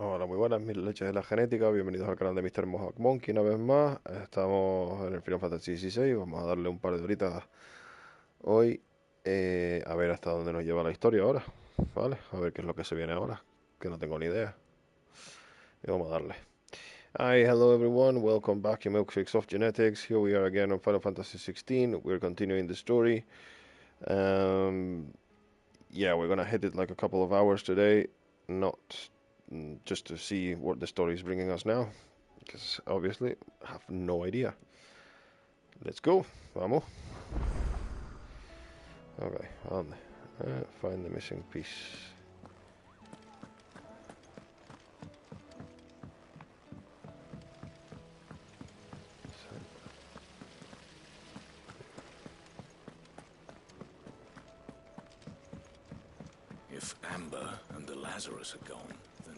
Hola, muy buenas, mis leches de la genética, bienvenidos al canal de Mr. Mohawk Monkey una vez más. Estamos en el Final Fantasy XVI, vamos a darle un par de horitas hoy, a ver hasta dónde nos lleva la historia ahora, ¿vale? A ver qué es lo que se viene ahora, que no tengo ni idea. Y vamos a darle. Hi, hello everyone, welcome back to Milkshakes of Genetics. Here we are again on Final Fantasy XVI, we're continuing the story. Um, yeah, we're gonna hit it like a couple of hours today, not just to see what the story is bringing us now. Because obviously I have no idea. Let's go. Vamos. Okay, ¿a dónde? Find the missing piece. If Amber and the Lazarus are gone, then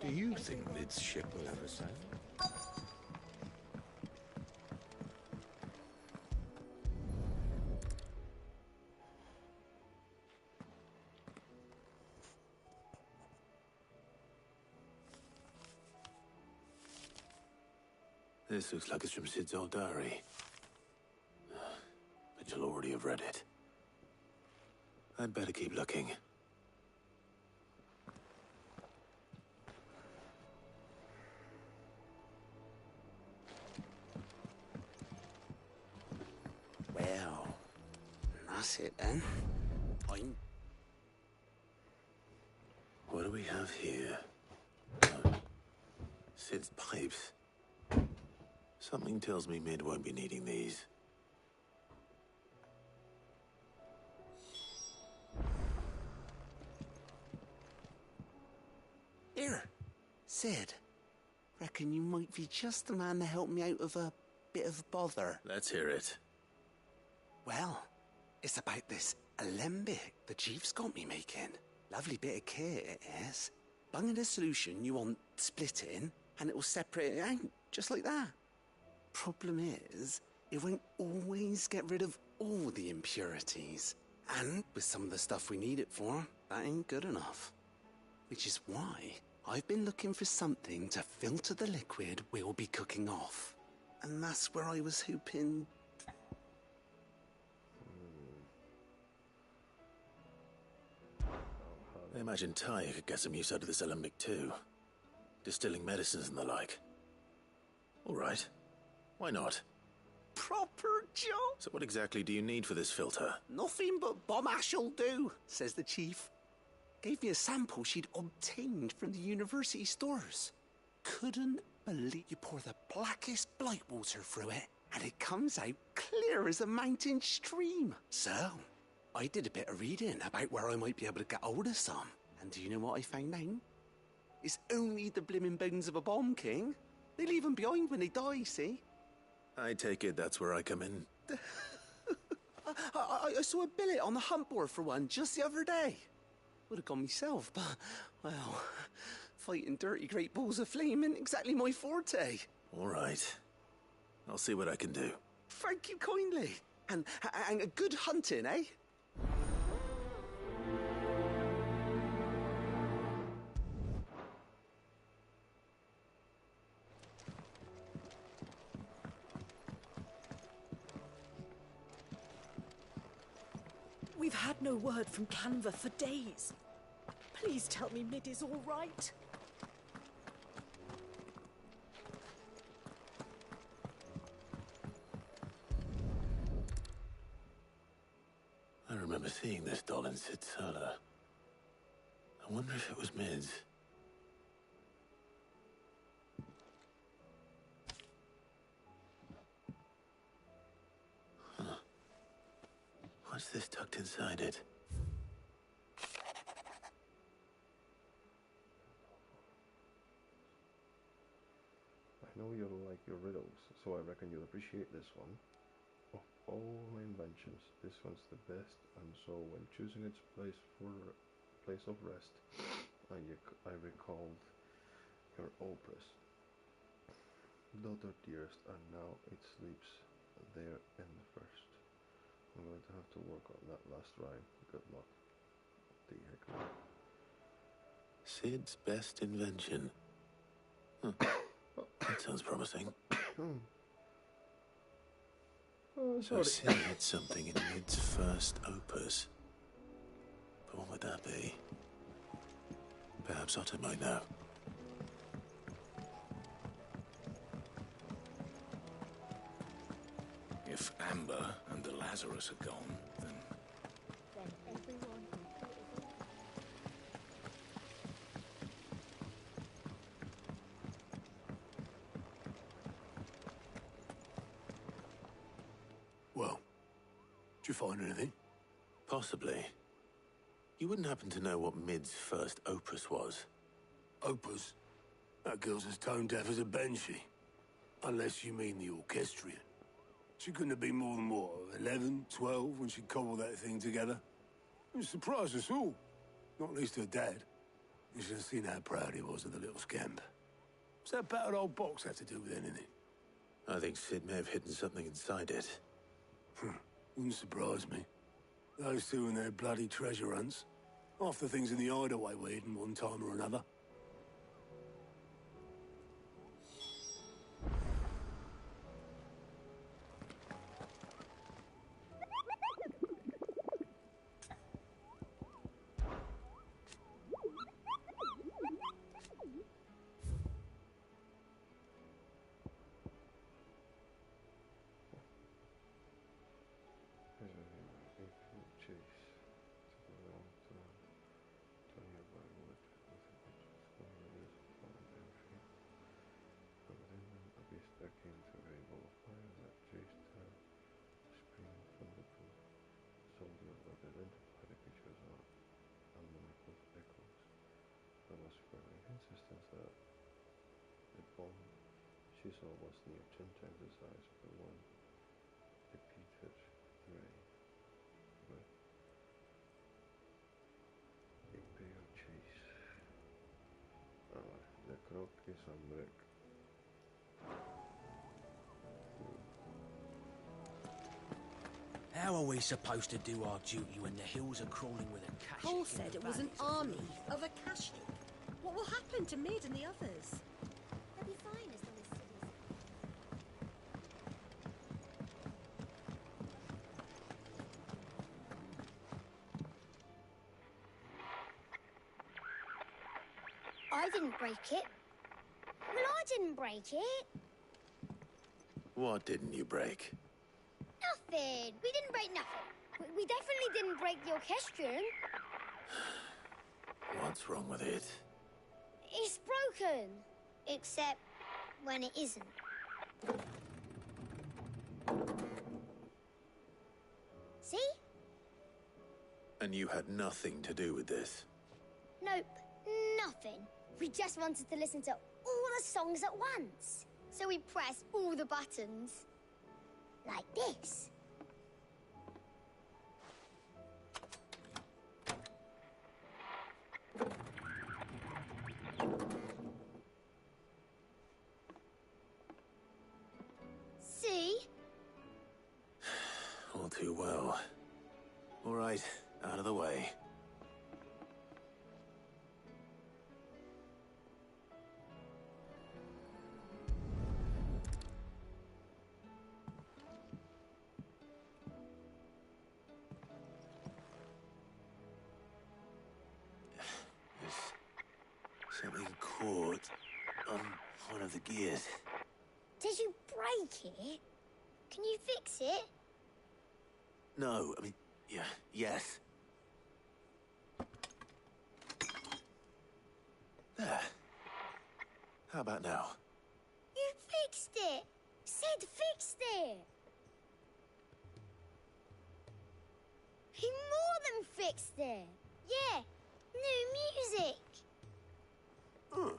do you think Lid's ship will ever sail? This looks like it's from Sid's old diary. But you'll already have read it. I'd better keep looking. Well, that's it then. I'm... What do we have here? Oh, Sid's pipes. Something tells me Mid won't be needing these. Here, Sid. Reckon you might be just the man to help me out of a bit of bother. Let's hear it. Well, it's about this alembic the chief's got me making. Lovely bit of kit it is. Bung in a solution you want splitting, and it will separate it out, just like that. Problem is, it won't always get rid of all the impurities. And with some of the stuff we need it for, that ain't good enough. Which is why I've been looking for something to filter the liquid we'll be cooking off. And that's where I was hoping... I imagine Ty could get some use out of this alembic too. Distilling medicines and the like. All right. Why not? Proper Joe? So what exactly do you need for this filter? Nothing but bomb ash'll do, says the chief. Gave me a sample she'd obtained from the university stores. Couldn't believe you pour the blackest blight water through it, and it comes out clear as a mountain stream. So, I did a bit of reading about where I might be able to get hold of some. And do you know what I found out? It's only the blimmin' bones of a bomb king. They leave 'em behind when they die, see? I take it that's where I come in. I saw a billet on the hunt board for one just the other day. Would have gone myself, but, well, fighting dirty great balls of flame ain't exactly my forte. All right. I'll see what I can do. Thank you kindly. And good hunting, eh? We've had no word from Canva for days. Please tell me Mid is all right. I remember seeing this doll in Sid's cellar. I wonder if it was Mid's. Huh. What's this tucked inside it? I know you'll like your riddles, so I reckon you'll appreciate this one. Of all my inventions, this one's the best, and so when choosing its place of rest, I recalled your opus, daughter dearest, and now it sleeps there in the first. I'm going to have to work on that last rhyme. Good luck. What the heck? Sid's best invention. Huh. That sounds promising. Oh, So sorry. Sid had something in Mid's first opus. But what would that be? Perhaps Otter might know. If Amber and the Lazarus are gone, then... Then everyone who thought it was Well, did you find anything? Possibly. You wouldn't happen to know what Mid's first opus was? Opus? That girl's as tone deaf as a banshee. Unless you mean the orchestrion. She couldn't have been more than, what, 11, 12 when she cobbled that thing together? It surprised us all. Not least her dad. You should have seen how proud he was of the little scamp. What's that battered old box have to do with anything? I think Sid may have hidden something inside it. Wouldn't surprise me. Those two and their bloody treasure hunts. Half the things in the hideaway were hidden one time or another. Insistence that the bomb she saw was near 10 times the size of the one repeated ray. But Imperial cheese. De creo que es hambre. How are we supposed to do our duty when the hills are crawling with a cache? Cole said it was an army of a cache. What will happen to Mid and the others? They'll be fine as long as City's... I didn't break it. Well, I didn't break it. What didn't you break? Nothing. We didn't break nothing. We definitely didn't break the orchestrion. What's wrong with it? It's broken. Except when it isn't. See? And you had nothing to do with this? Nope. Nothing. We just wanted to listen to all the songs at once. So we pressed all the buttons. Like this. See? All too well. All right, out of the way. There's something caught on one of the gears. Did you break it? Can you fix it? No, I mean, yeah, yes. There. How about now? You fixed it! Sid fixed it! He more than fixed it! Yeah, new music! Huh.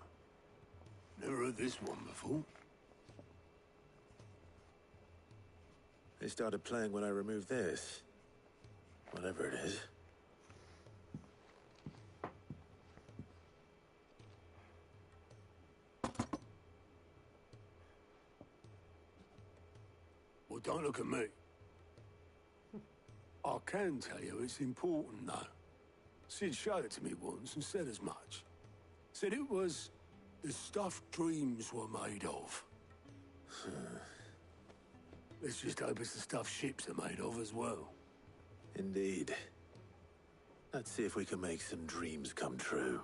Never heard this one before. They started playing when I removed this. Whatever it is. Well, don't look at me. I can tell you it's important, though. Sid showed it to me once and said as much. Said it was the stuff dreams were made of. Let's just hope it's the stuff ships are made of as well. Indeed. Let's see if we can make some dreams come true.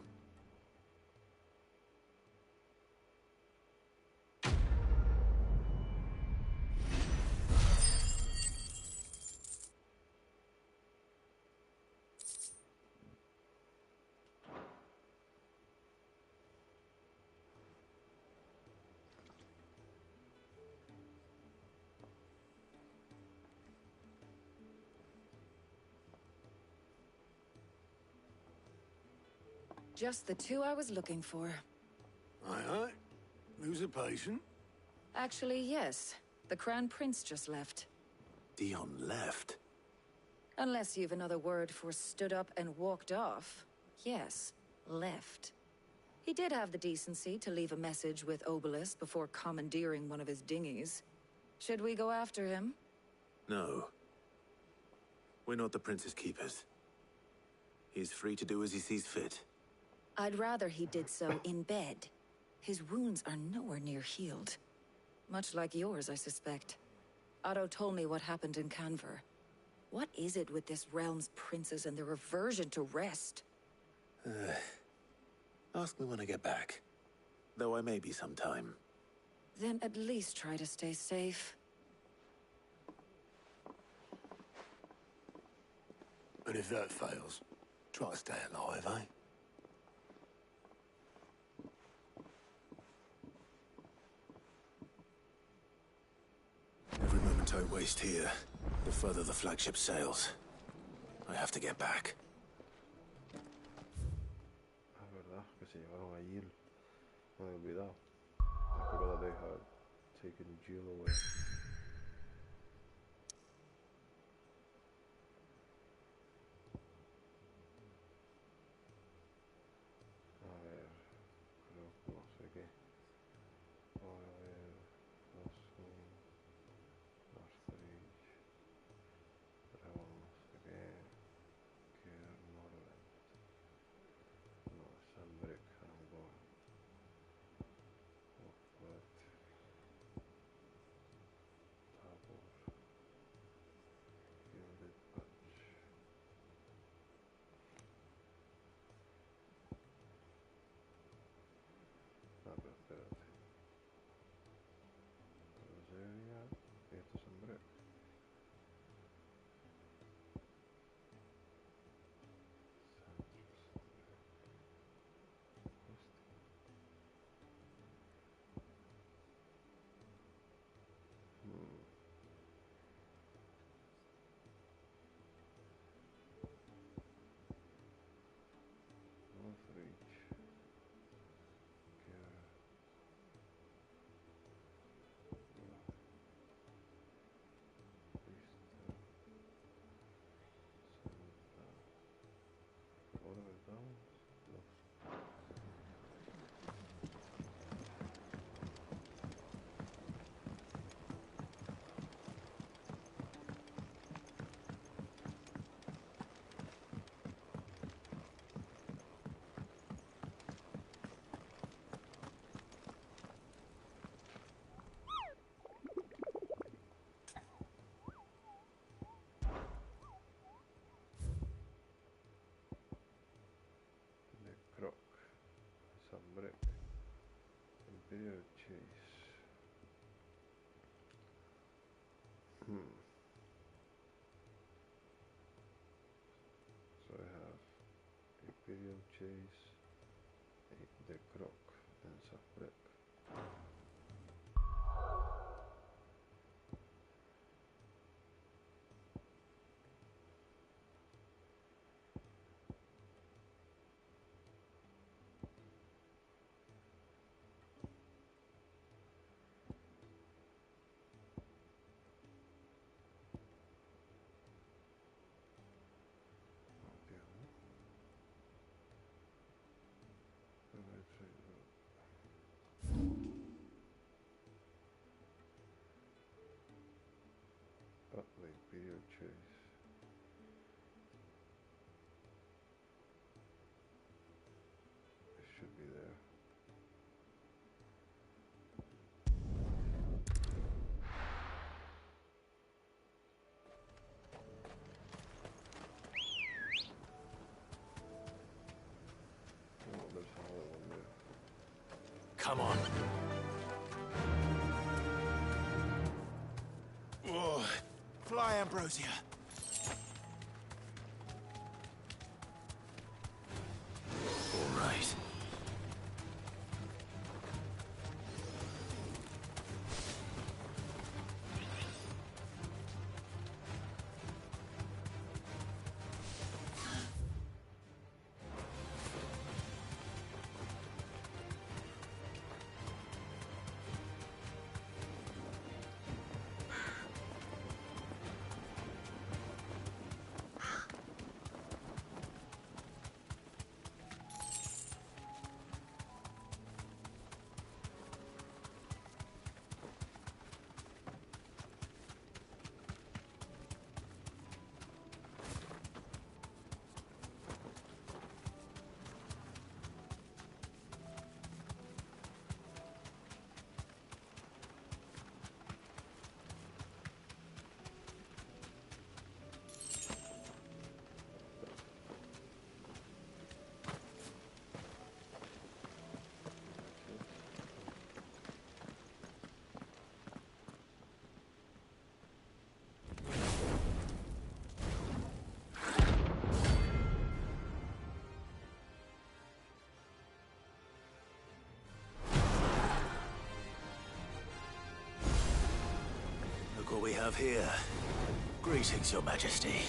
Just the two I was looking for. Aye, aye. Who's a patient? Actually, yes. The Crown Prince just left. Dion left. Unless you've another word for stood up and walked off. Yes, left. He did have the decency to leave a message with Obelisk before commandeering one of his dinghies. Should we go after him? No. We're not the Prince's keepers. He's free to do as he sees fit. I'd rather he did so in bed. His wounds are nowhere near healed. Much like yours, I suspect. Otto told me what happened in Canver. What is it with this realm's princes and their aversion to rest? Ask me when I get back. Though I may be sometime. Then at least try to stay safe. And if that fails, try to stay alive, eh? Every moment I waste here, the further the flagship sails. I have to get back. Es verdad que se llevaron a Jill. Me había olvidado. I forgot that they had taken Jill away. A ver, creo que no sé qué. Voy a ver. Los Northridge. Dragon, no sé qué. Kier Norland. No, Sunbreak, Angor. Hopwet. Tabor. Gilded Patch. Ah, pero espérate. Rosaria. Y esto es Sunbreak. Northridge. Kier. Vista. Santa. Order Downs. Los. The Croc. Sunbreak. Imperial Chase. So I have Imperial Chase, the Croc, and Sunbreak. Entiendo. Alright, so the Imperial Chase. It should be there. Come on. Oh, fly, Ambrosia. All right. Look what we have here. Greetings, Your Majesty.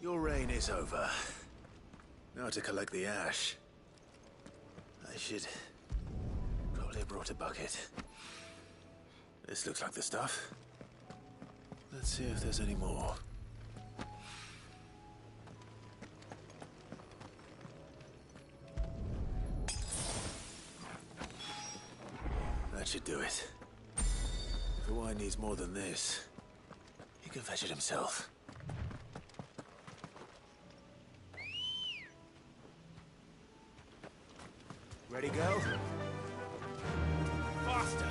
Your reign is over. Now to collect the ash. I should probably have brought a bucket. This looks like the stuff. Let's see if there's any more. That should do it. The wine needs more than this. He can fetch it himself. Ready, girl? Faster!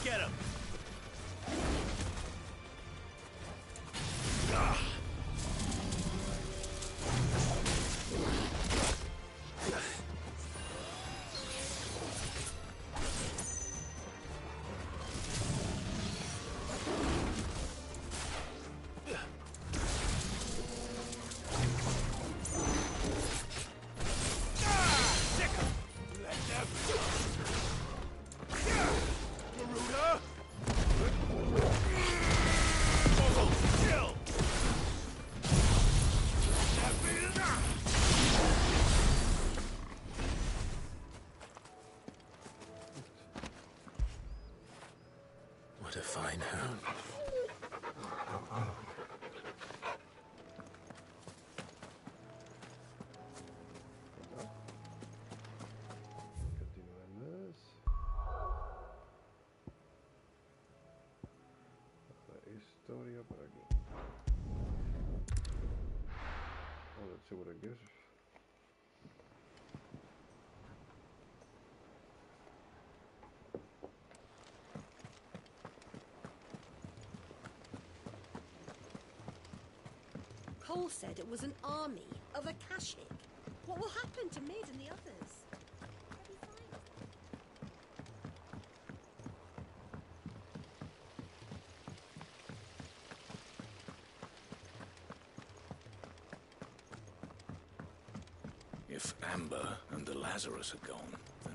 Get him! What a fine hound. Continuemos. La historia por aquí. Oh, let's see what it gives. Cole said it was an army of Akashic. What will happen to Mid and the others? If Amber and the Lazarus are gone, then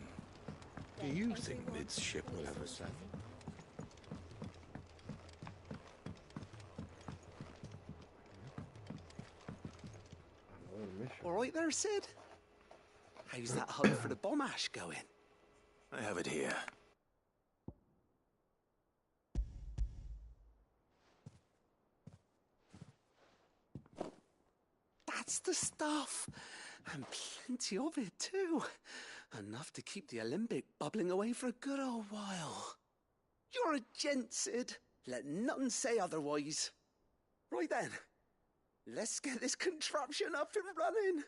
do you think Mid's ship will ever sail? All right there, Sid? How's that hunt for the bomb ash going? I have it here. That's the stuff. And plenty of it, too. Enough to keep the Olympic bubbling away for a good old while. You're a gent, Sid. Let nothing say otherwise. Right then. Let's get this contraption up and running.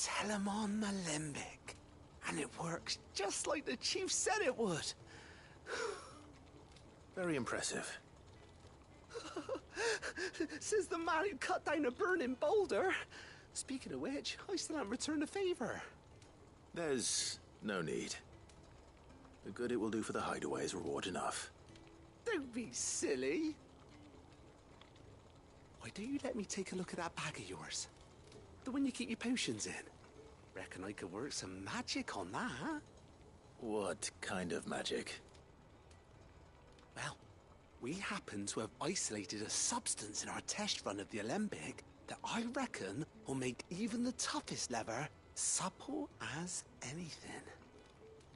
Telemon Alembic. And it works just like the chief said it would. Very impressive. Says the man who cut down a burning boulder. Speaking of which, I still haven't returned the favor. There's no need. The good it will do for the hideaway is reward enough. Don't be silly. Why don't you let me take a look at that bag of yours? The one you keep your potions in. Reckon I could work some magic on that. What kind of magic? Well, we happen to have isolated a substance in our test run of the Alembic that I reckon will make even the toughest leather supple as anything.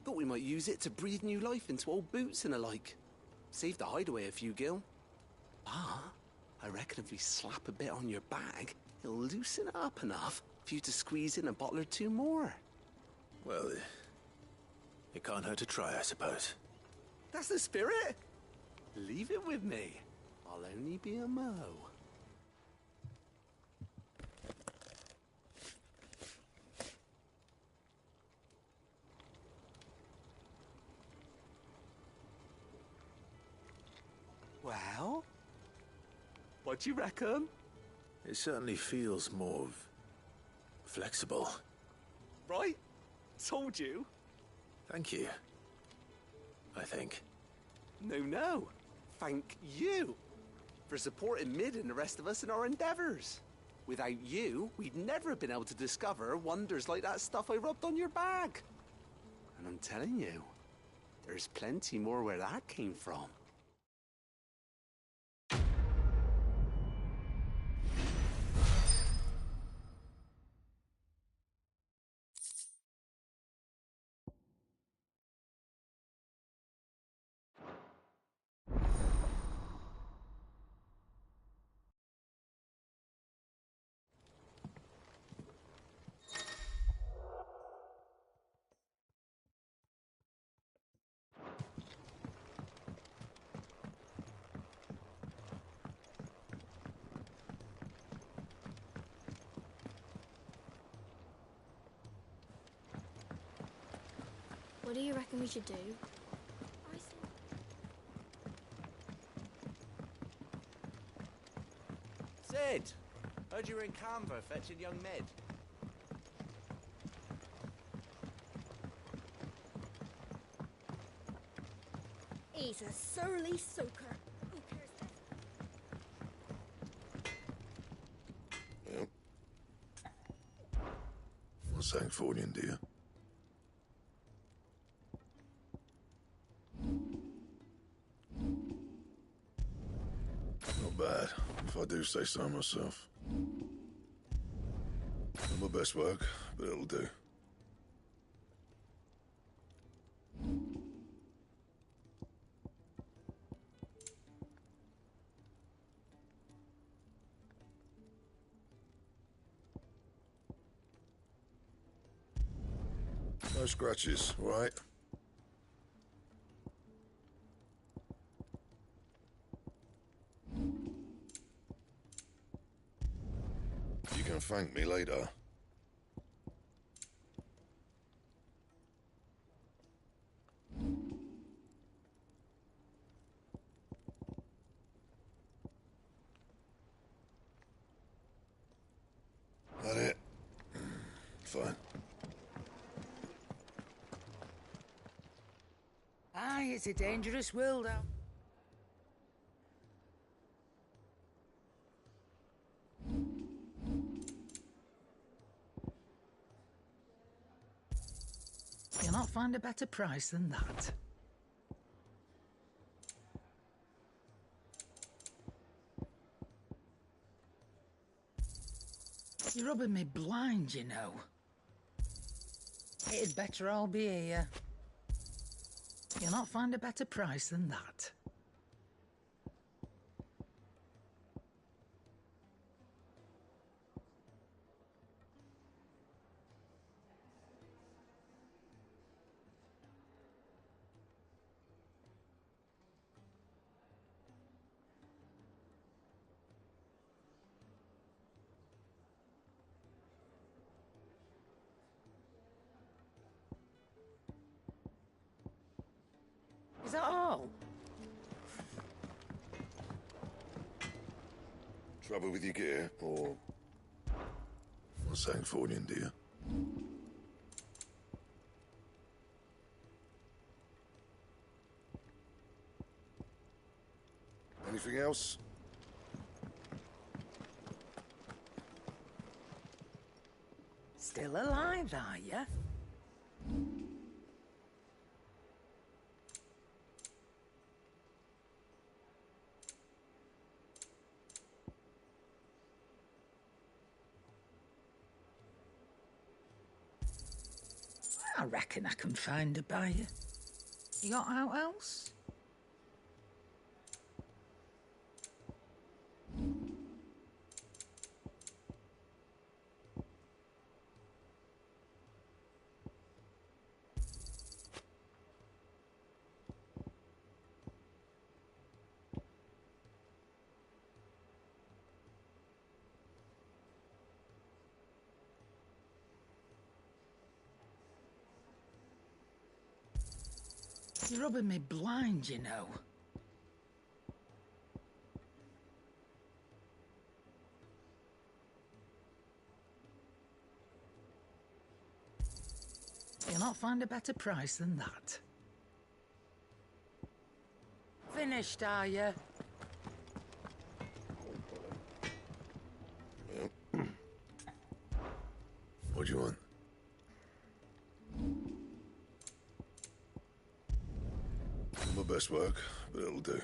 Thought we might use it to breathe new life into old boots and the like. Save the hideaway a few gil. Ah, I reckon if we slap a bit on your bag, it'll loosen it up enough for you to squeeze in a bottle or two more. Well, it can't hurt to try, I suppose. That's the spirit. Leave it with me. I'll only be a mo. Well, what do you reckon? It certainly feels more flexible. Right? Told you. Thank you. I think. No. Thank you for supporting Mid and the rest of us in our endeavors. Without you, we'd never have been able to discover wonders like that stuff I rubbed on your bag. And I'm telling you, there's plenty more where that came from. What do you reckon we should do? Sid! Heard you were in Canva fetching young Mid. He's a surly soaker. Who cares? Yep. What's Sancfordian, dear? Not bad, if I do say so myself. Not my best work, but it'll do. No scratches, right? You can thank me later. That it? Fine. Aye, it's a dangerous world out. You'll not find a better price than that. You're rubbing me blind, you know. It'd better all be here. You'll not find a better price than that. Is that all? Trouble with your gear, or something for you, dear? Anything else? Still alive, are you? I reckon I can find a buyer. You got out else? You're rubbing me blind, you know. You'll not find a better price than that. Finished, are you? What do you want? My best work, but it'll do.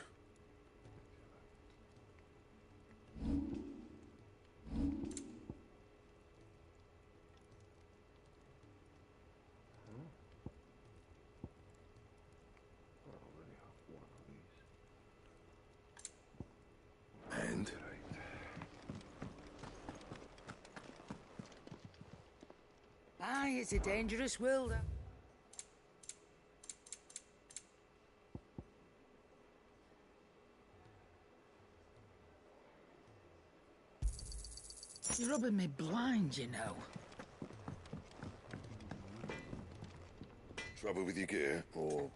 And? Aye, it's a dangerous world. You're rubbing me blind, you know. Trouble with your gear, or...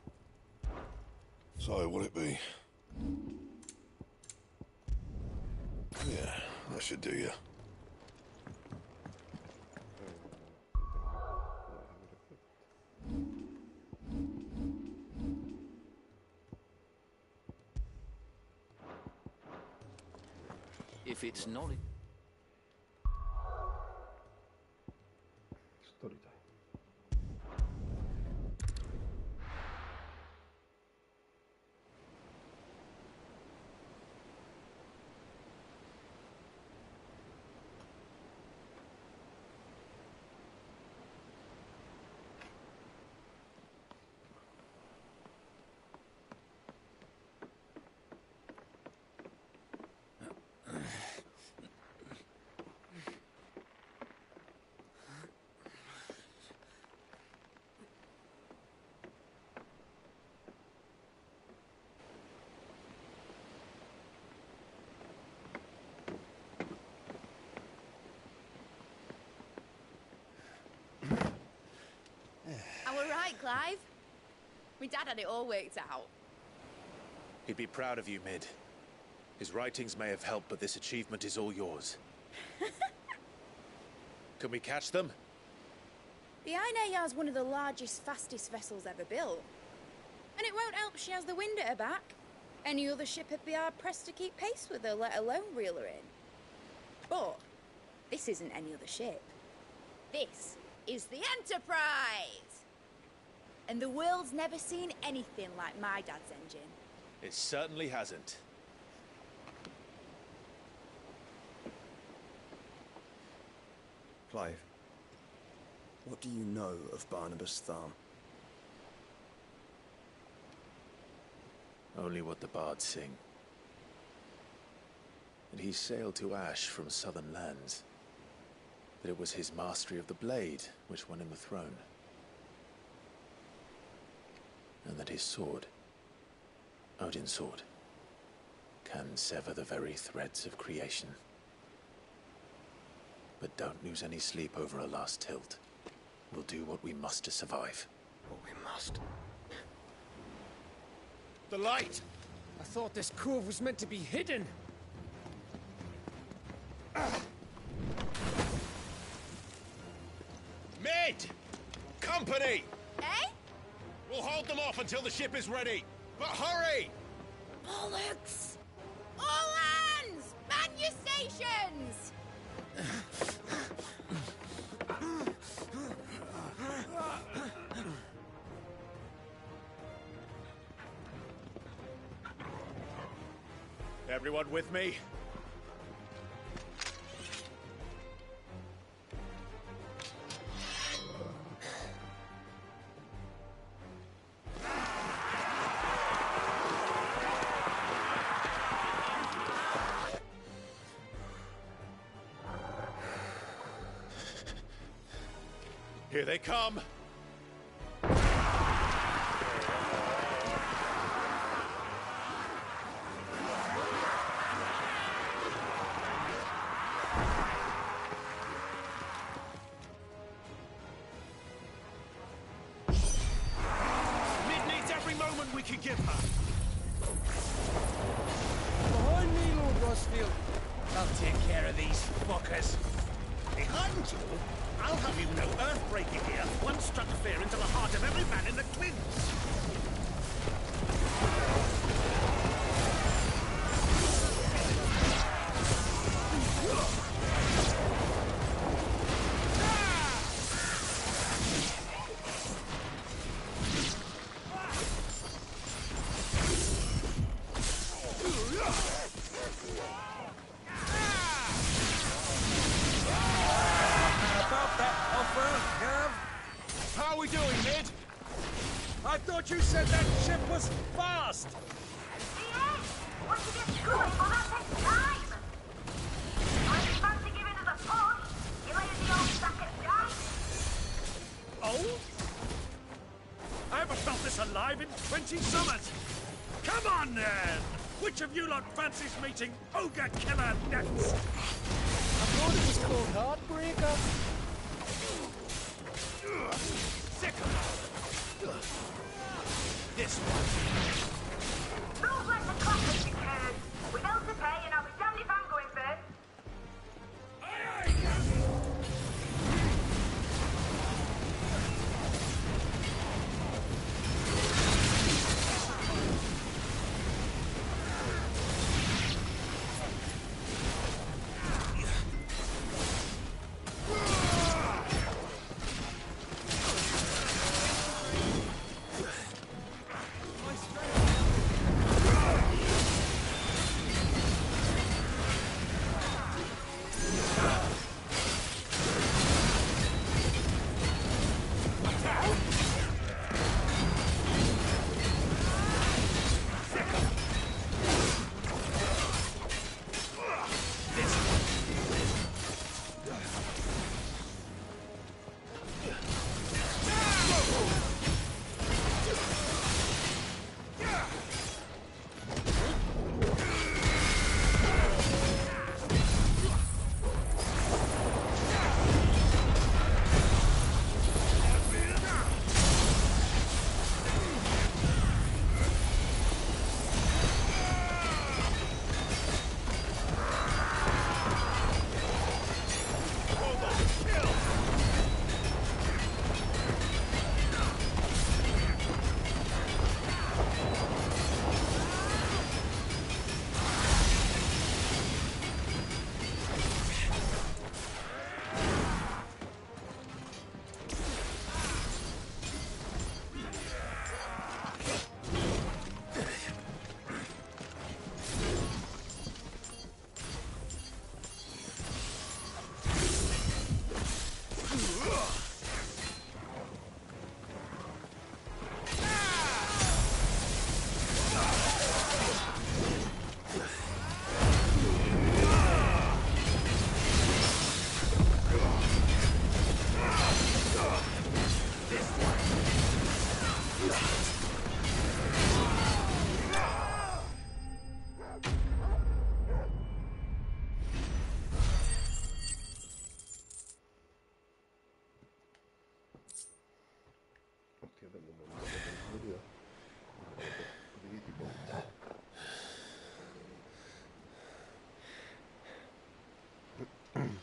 So, will it be? Yeah, that should do you. If it's not... Story time. I were right, Clive. My dad had it all worked out. He'd be proud of you, Mid. His writings may have helped, but this achievement is all yours. Can we catch them? The Ainayar's one of the largest, fastest vessels ever built. And it won't help she has the wind at her back. Any other ship would be hard-pressed to keep pace with her, let alone reel her in. But this isn't any other ship. This is the Enterprise! And the world's never seen anything like my dad's engine. It certainly hasn't. Clive, what do you know of Barnabas Thumb? Only what the bards sing. That he sailed to Ash from southern lands. That it was his mastery of the blade which won him the throne. And that his sword, Odin's sword, can sever the very threads of creation. But don't lose any sleep over a last tilt. We'll do what we must to survive. What we must. The light! I thought this cove was meant to be hidden. Mid! Company! Eh? We'll hold them off until the ship is ready. But hurry! Bollocks! All hands! Man your stations! Everyone with me? Here they come! Mid needs every moment we can give her! Behind me, Lord Rosfield. I'll take care of these fuckers. Behind you? I'll have you know earthbreaking here. One struck fear into the heart of every man in the Clints. How are we doing, Mid? I thought you said that ship was fast! Once you get going, well, that takes time. Unless you fancy giving us a push, you lay in the old sack of dice. Oh? I haven't felt this alive in 20 summers! Come on, then! Which of you lot fancies meeting Ogre Killer next? I thought it was called Heartbreaker. Sick This one. Rules like the classic, you can. We bills to pay, and I'll be damned if I'm going first.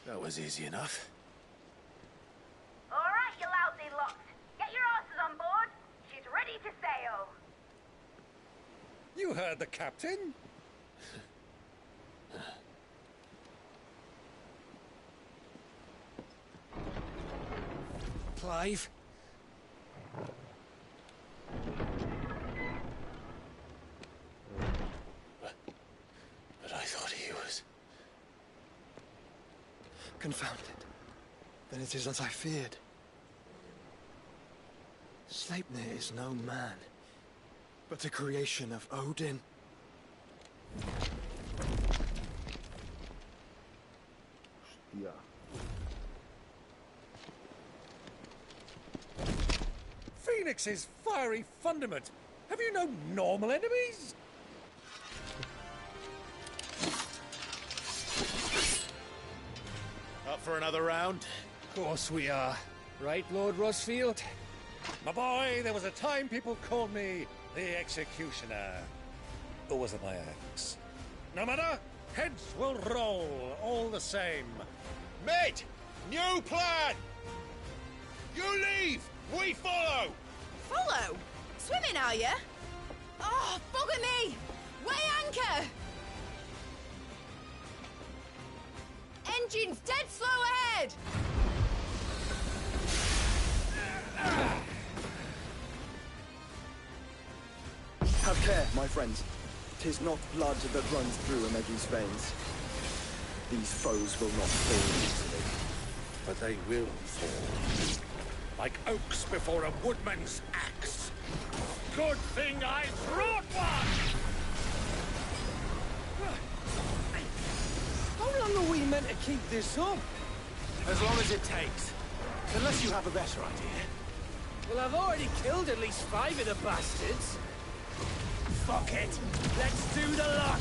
That was easy enough. All right, you lousy lot. Get your asses on board. She's ready to sail. You heard the captain. Clive? But I thought he was... Confounded. Then it is as I feared. Sleipnir is no man, but a creation of Odin. Hostia. Phoenix's fiery fundament. Have you no normal enemies? Up for another round? Of course we are. Right, Lord Rosfield? My boy, there was a time people called me the Executioner. Or was it my axe? No matter, heads will roll all the same. Mate! New plan! You leave! We follow! Follow? Swimming, are you? Oh, bugger me! Weigh anchor! Engine's dead slow ahead! Have care, my friends. 'Tis not blood that runs through Amegi's veins. These foes will not fall easily. But they will fall. Like oaks before a woodman's axe. Good thing I brought one! How long are we meant to keep this up? As long as it takes. Unless you have a better idea. Well, I've already killed at least 5 of the bastards. Fuck it! Let's do the lot!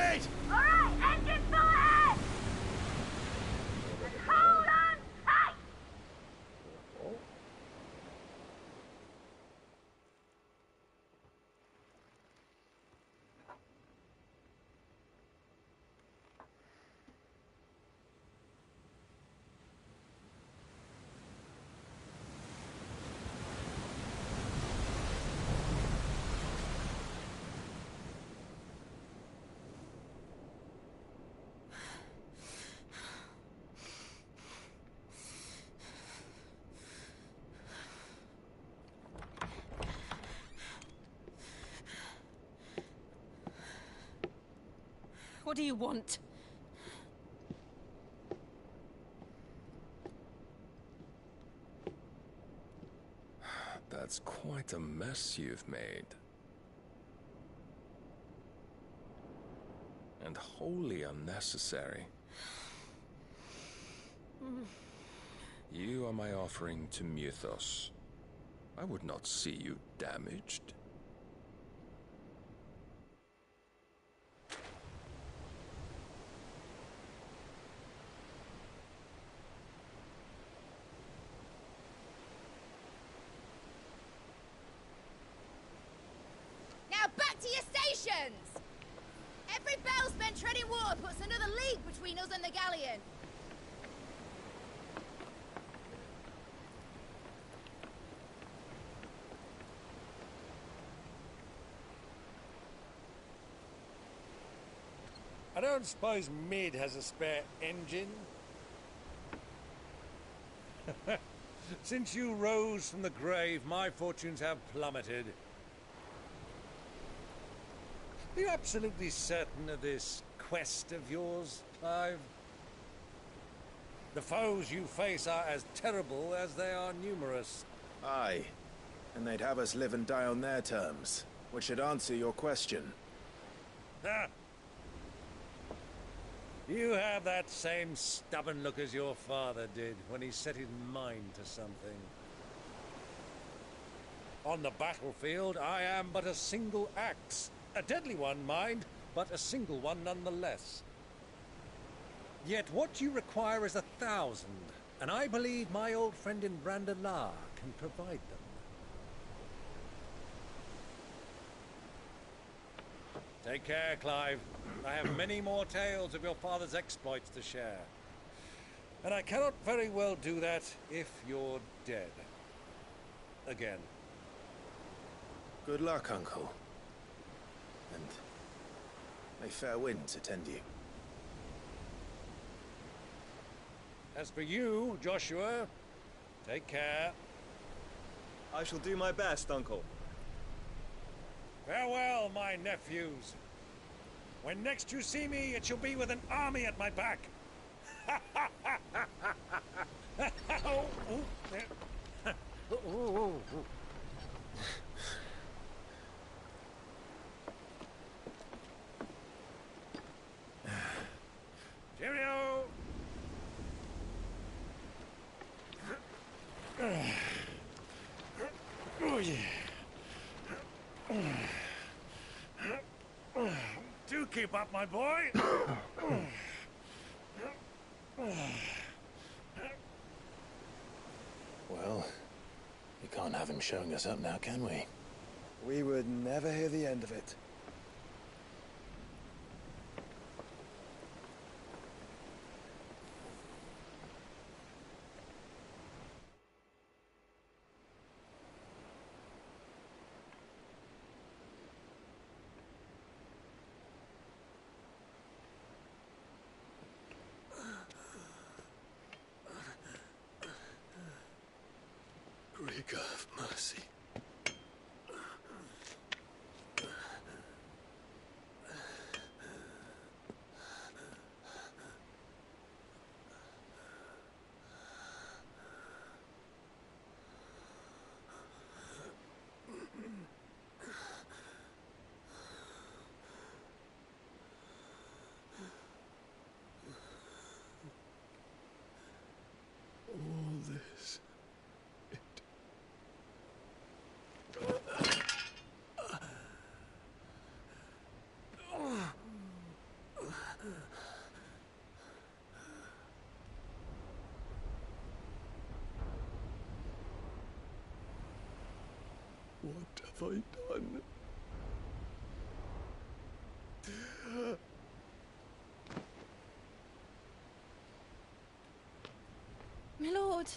it! All right, engine full ahead! And hold on tight! What do you want? That's quite a mess you've made. And wholly unnecessary. You are my offering to Mythos. I would not see you damaged. Now back to your stations! Every bell spent treading water puts another league between us and the galleon. I don't suppose Mid has a spare engine? Since you rose from the grave, my fortunes have plummeted. Are you absolutely certain of this quest of yours, Clive? The foes you face are as terrible as they are numerous. Aye. And they'd have us live and die on their terms, which should answer your question. Ha! You have that same stubborn look as your father did when he set his mind to something. On the battlefield, I am but a single axe. A deadly one, mind, but a single one nonetheless. Yet what you require is 1,000, and I believe my old friend in Brandalar can provide them. Take care, Clive. I have many more tales of your father's exploits to share. And I cannot very well do that if you're dead. Again. Good luck, Uncle. And may fair winds attend you. As for you, Joshua, take care. I shall do my best, Uncle. Farewell, my nephews. When next you see me, it shall be with an army at my back. Oh, oh, Cheerio! Oh, yeah. Do keep up, my boy. Well, we can't have him showing us up now, can we? We would never hear the end of it. Greek of mercy. All this, have I done? My lord.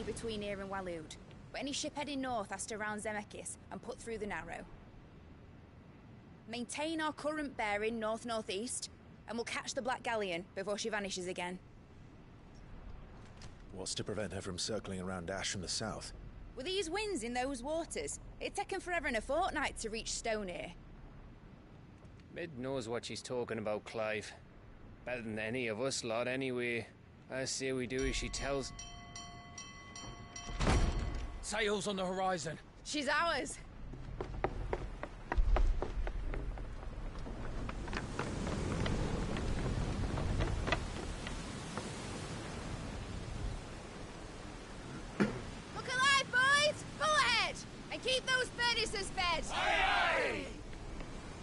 Between here and Waloed, but any ship heading north has to round Zemeckis and put through the Narrow. Maintain our current bearing north-northeast, and we'll catch the Black Galleon before she vanishes again. What's to prevent her from circling around Ash from the south? With these winds in those waters, it'd taken forever and a fortnight to reach Stonehere. Mid knows what she's talking about, Clive. Better than any of us lot, anyway. I say we do as she tells. Sails on the horizon. She's ours. Look alive, boys! Pull ahead! And keep those furnaces fed! Aye, aye!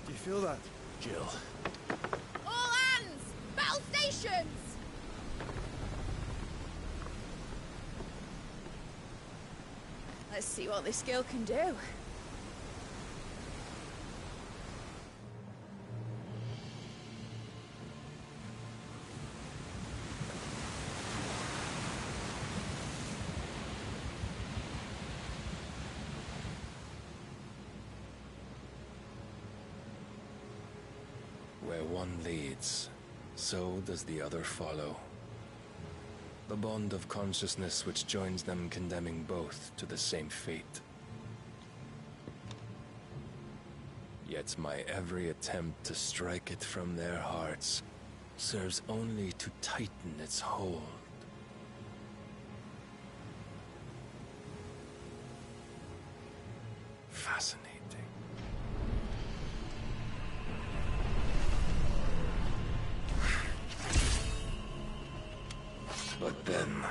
Do you feel that? Jill. All hands! Battle stations! Let's see what this girl can do. Where one leads, so does the other follow. The bond of consciousness which joins them condemning both to the same fate. Yet my every attempt to strike it from their hearts serves only to tighten its hold. Fascinating. But then,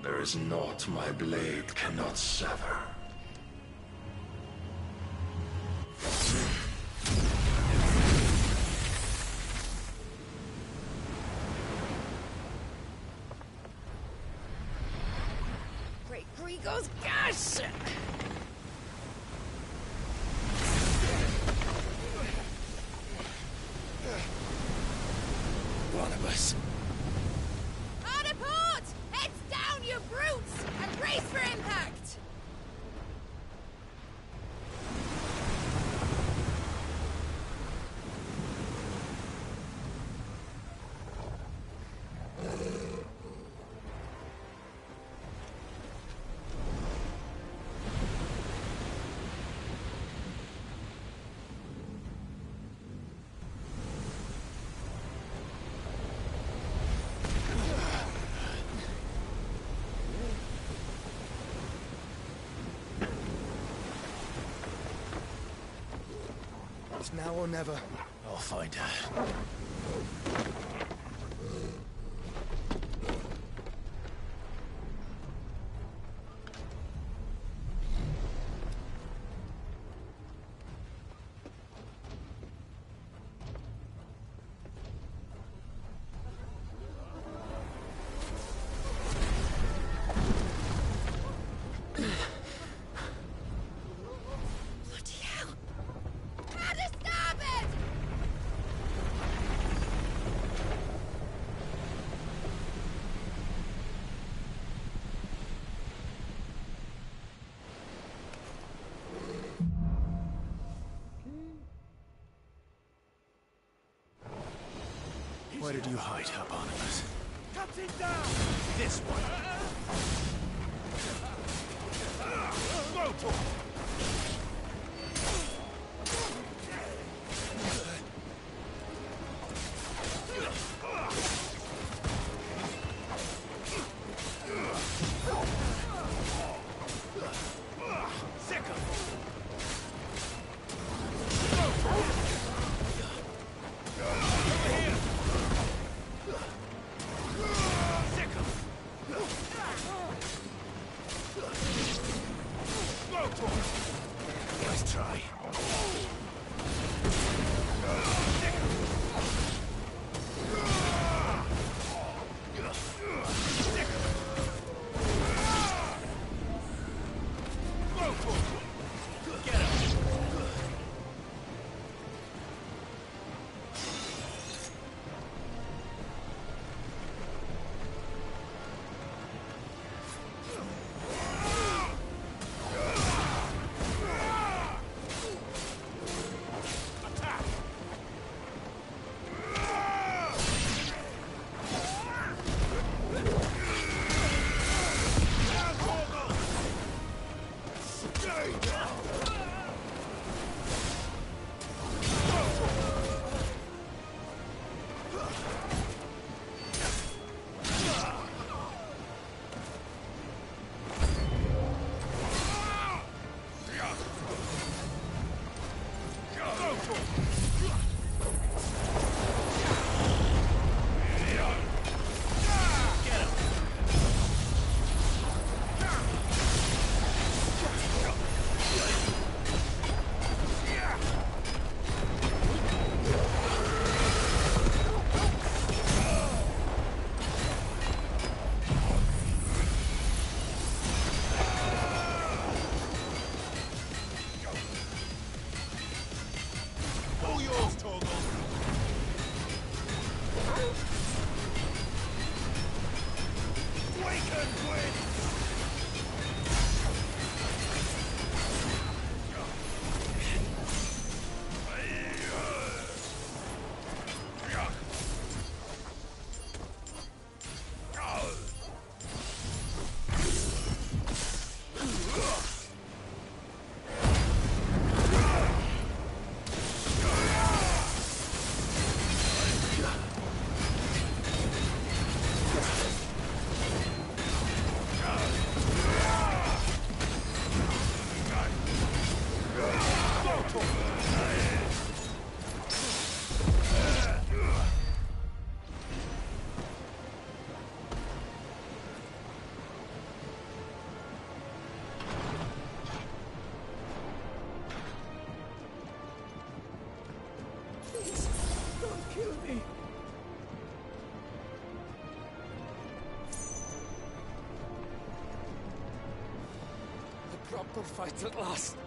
there is naught my blade cannot sever. Great Grigos, gosh! Barnabas. Hard port! Heads down, you brutes! And brace for impact! It's now or never. I'll find her. Bloody hell! How to starboard! Where did you hide her, Barnabas? Cut it down! This one. Go, Proper fight at last.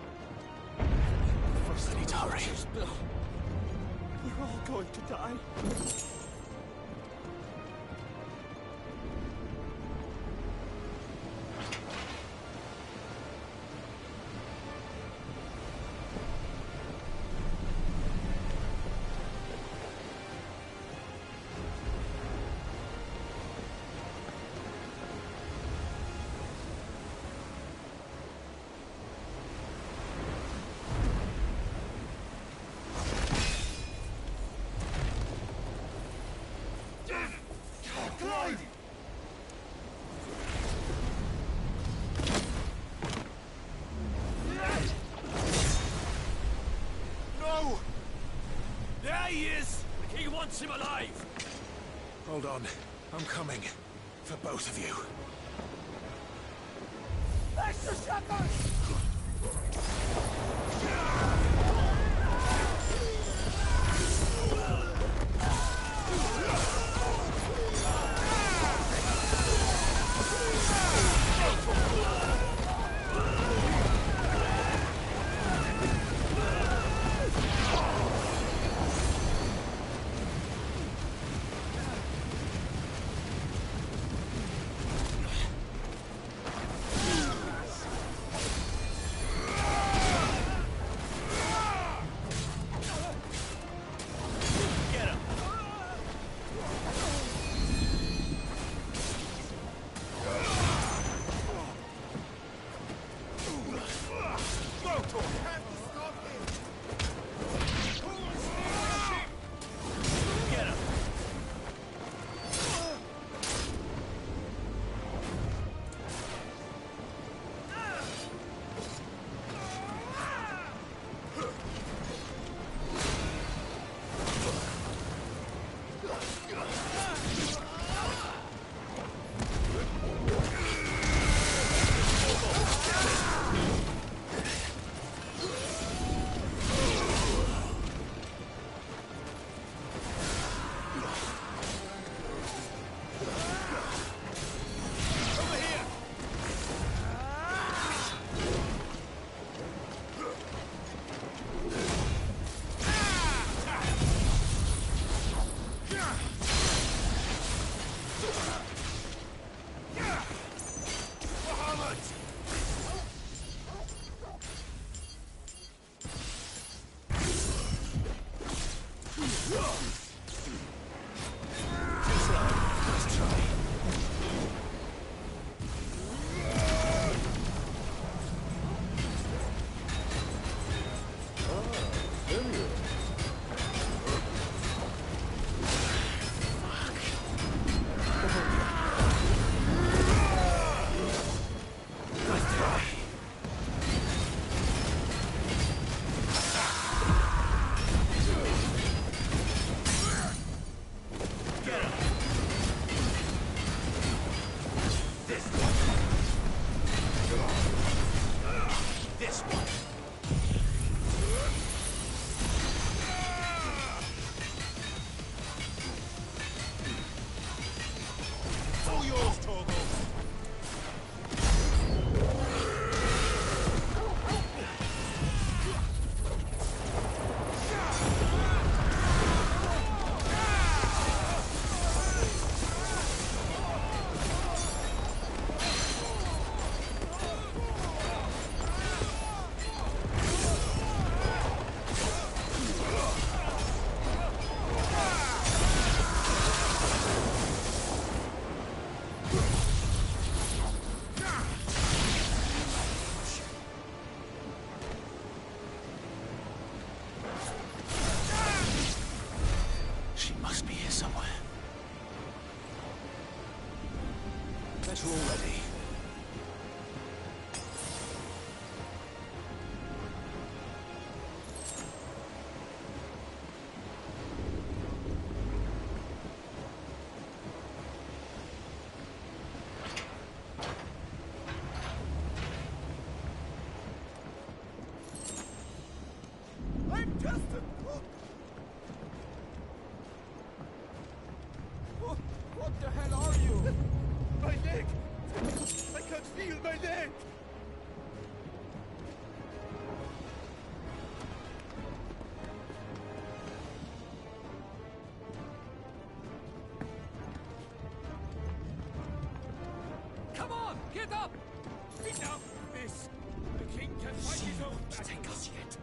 First, I need to hurry. Bill. We're all going to die. No! There he is! The king wants him alive! Hold on. I'm coming. For both of you. Extra shotgun! closer already. I'm just a cook! What the hell are you? My leg! I can't feel my leg! Come on, get up! Enough of this! The king can fight his own battles. Take us yet.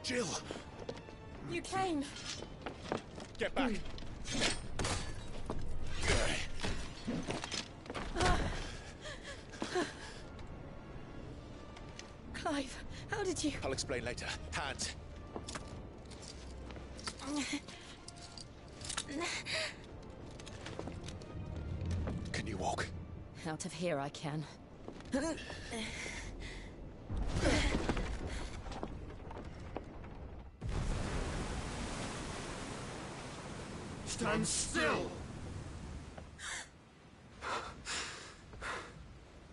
Jill! You came. Get back! Clive, how did you... I'll explain later. Hands. Can you walk? Out of here I can. Stand still!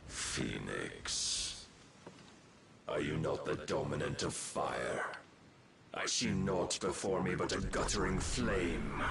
Phoenix. Are you not the dominant of fire? I see naught before me but a guttering flame.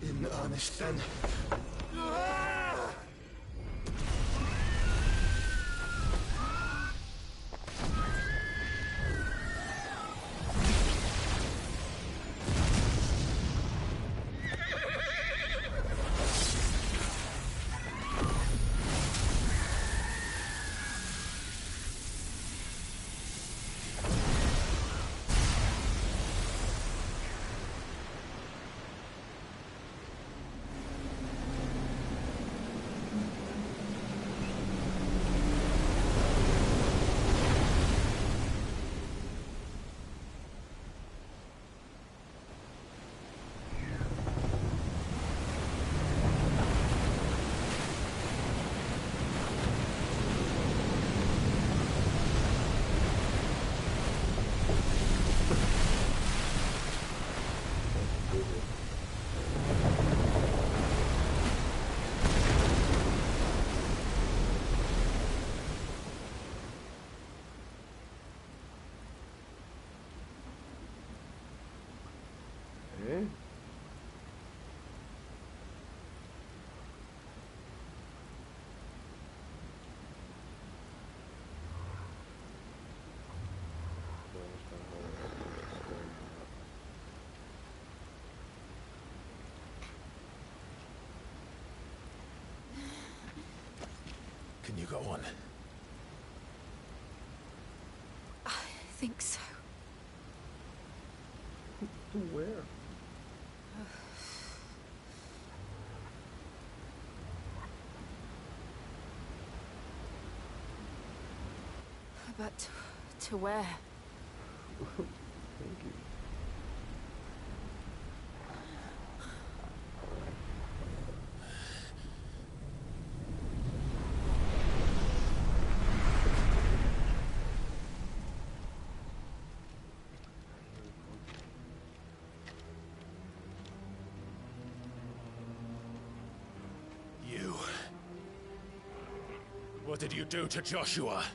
In earnest, then. Can you go on? I think so. To where? But to where? Thank you. You. What did you do to Joshua?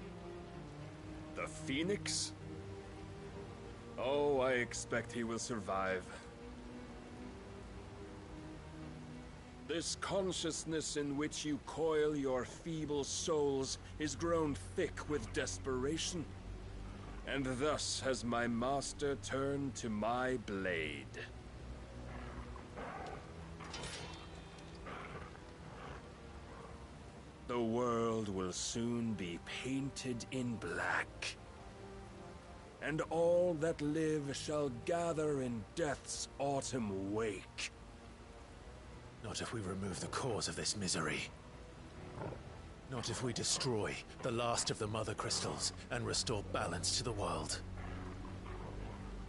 The Phoenix? Oh, I expect he will survive. This consciousness in which you coil your feeble souls is grown thick with desperation. And thus has my master turned to my blade. The world will soon be painted in black. And all that live shall gather in death's autumn wake. Not if we remove the cause of this misery. Not if we destroy the last of the Mother Crystals and restore balance to the world.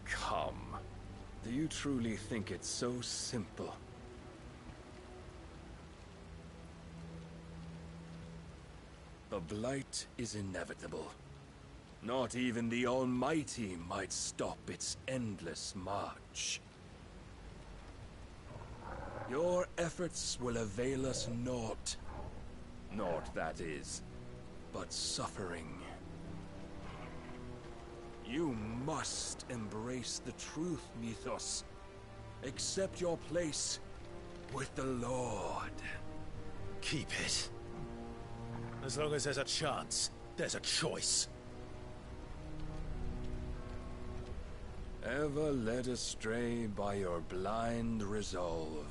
Come. Do you truly think it's so simple? The Blight is inevitable. Not even the Almighty might stop its endless march. Your efforts will avail us naught. Naught, that is, but suffering. You must embrace the truth, Mythos. Accept your place with the Lord. Keep it. As long as there's a chance, there's a choice. Ever led astray by your blind resolve.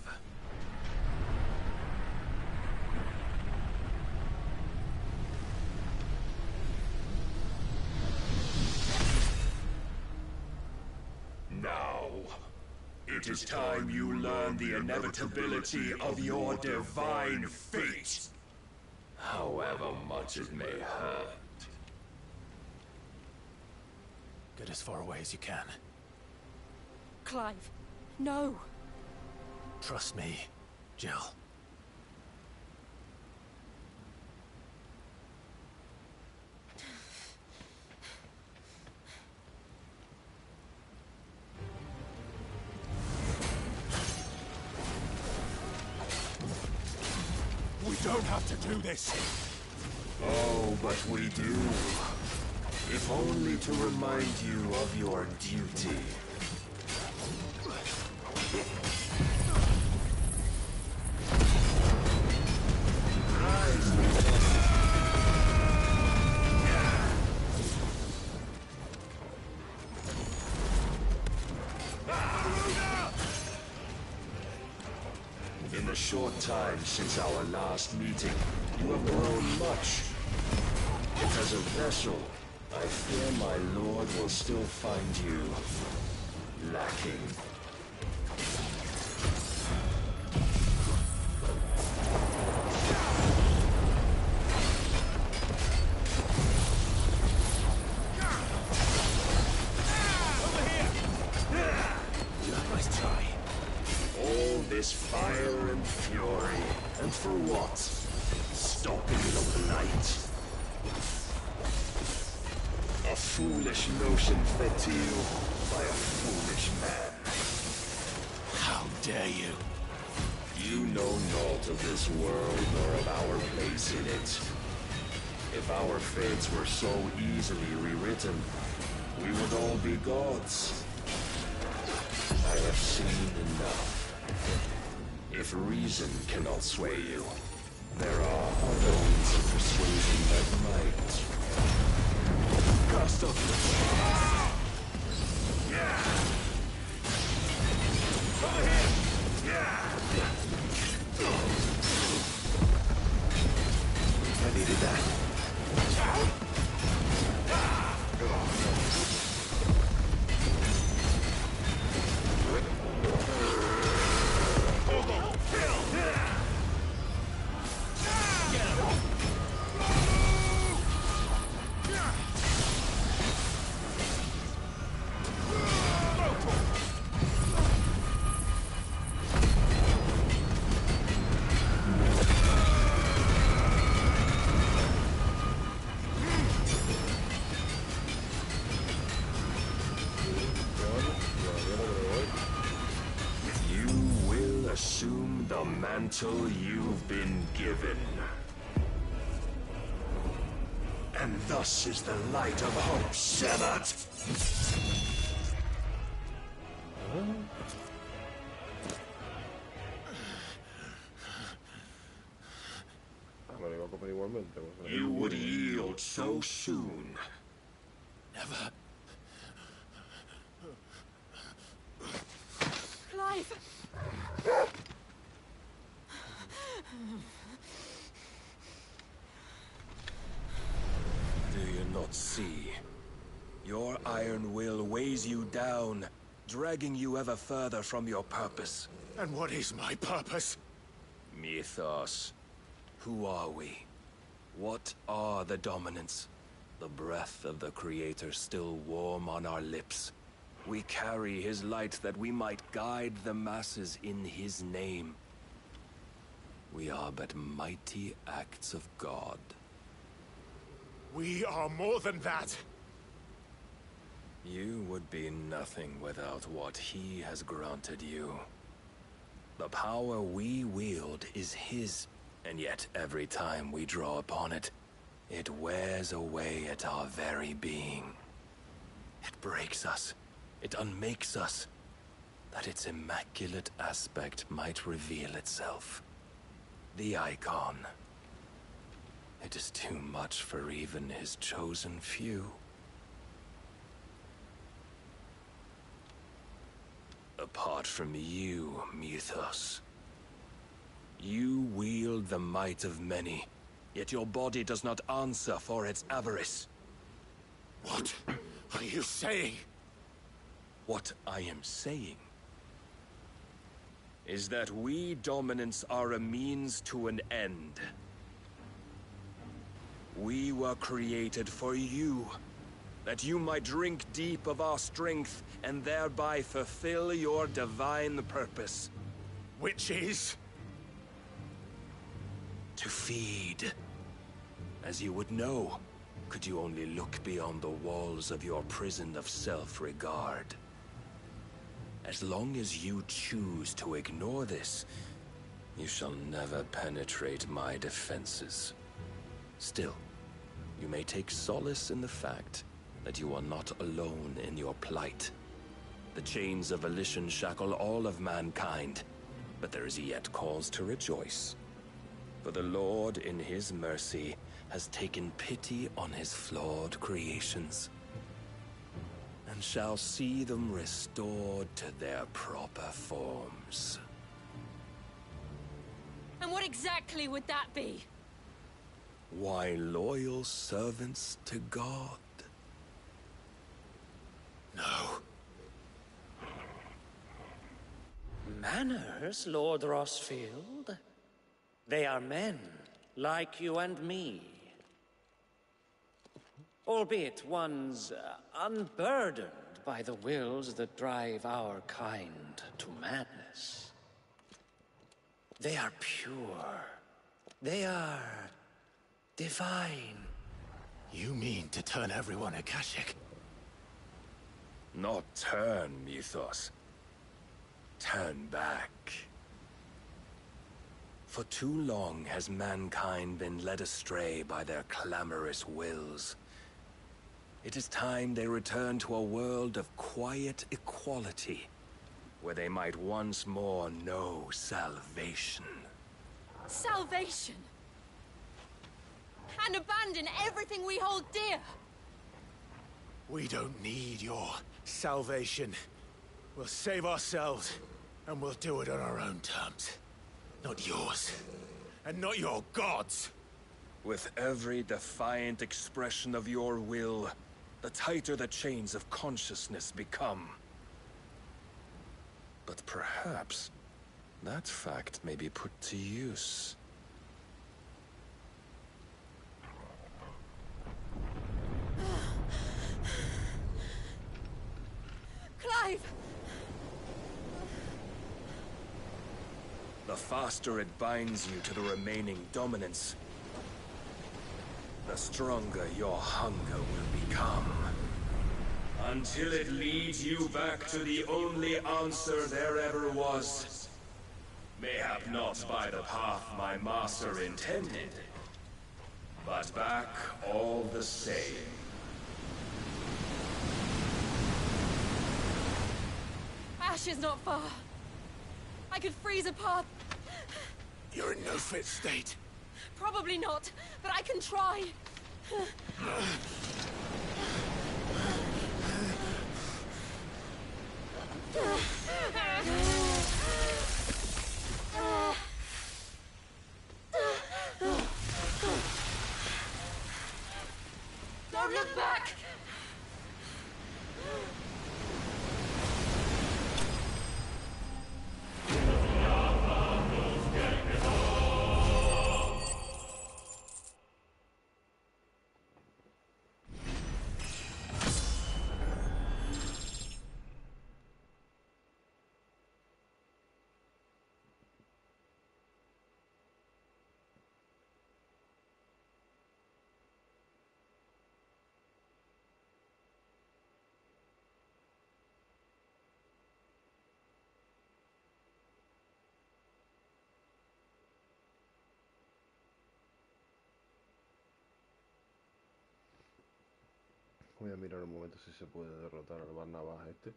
Now, it is time you learn the inevitability of your divine fate, however much it may hurt. Get as far away as you can. Clive, no. Trust me, Jill. We don't have to do this. Oh, but we do. If only to remind you of your duty. In the short time since our last meeting, you have grown much. Yet as a vessel, I fear my lord will still find you lacking. Nice try. All this fire and fury, and for what? Stopping the light. A foolish notion fed to you by a foolish man. How dare you? You know naught of this world nor of our place in it. If our fates were so easily rewritten, we would all be gods. I have seen enough. If reason cannot sway you, there are other means of persuasion that might. Gotta stop this. Yeah! Over here! Yeah! I needed that. Assume the mantle you've been given. And thus is the light of hope severed. You would yield so soon. Never. Clive! Do you not see? Your iron will weighs you down, dragging you ever further from your purpose. And what is my purpose? Mythos. Who are we? What are the dominants? The breath of the Creator still warm on our lips. We carry his light that we might guide the masses in his name. We are but mighty acts of God. We are more than that. You would be nothing without what he has granted you. The power we wield is his, and yet every time we draw upon it, it wears away at our very being. It breaks us. It unmakes us. That its immaculate aspect might reveal itself. The icon. It is too much for even his chosen few. Apart from you, Mythos. You wield the might of many, yet your body does not answer for its avarice. What are you saying? What I am saying is that we dominants are a means to an end. We were created for you, that you might drink deep of our strength and thereby fulfill your divine purpose. Which is? To feed. As you would know, could you only look beyond the walls of your prison of self-regard. As long as you choose to ignore this, you shall never penetrate my defenses. Still, you may take solace in the fact that you are not alone in your plight. The chains of volition shackle all of mankind, but there is yet cause to rejoice. For the Lord, in his mercy, has taken pity on his flawed creations, and shall see them restored to their proper forms. And what exactly would that be? Why, loyal servants to God. No. Manners, Lord Rossfield? They are men, like you and me. Albeit ones unburdened by the wills that drive our kind to madness. They are pure. They are divine. You mean to turn everyone Akashic? Not turn, Mythos. Turn back. For too long has mankind been led astray by their clamorous wills. It is time they return to a world of quiet equality, where they might once more know salvation. Salvation? And abandon everything we hold dear? We don't need your salvation. We'll save ourselves, and we'll do it on our own terms. Not yours, and not your gods. With every defiant expression of your will, the tighter the chains of consciousness become. But perhaps that fact may be put to use. Clive! The faster it binds you to the remaining dominance, the stronger your hunger will become. Until it leads you back to the only answer there ever was. Mayhap not by the path my master intended, but back all the same. Ash is not far. I could freeze a path. You're in no fit state. Probably not, but I can try. Don't look back! Voy a mirar un momento si se puede derrotar al Barnabas este.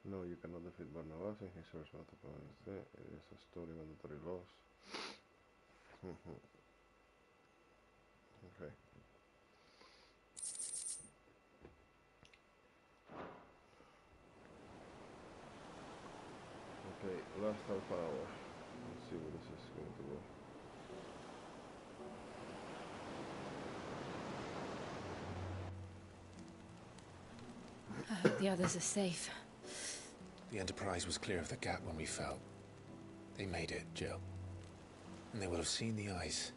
No, you cannot defeat Barnabas in his first battle. It is a story mandatory loss. Okay. Okay, last half hour. Let's see what this is going to go. I hope the others are safe. The Enterprise was clear of the gap when we fell. They made it, Jill. And they will have seen the ice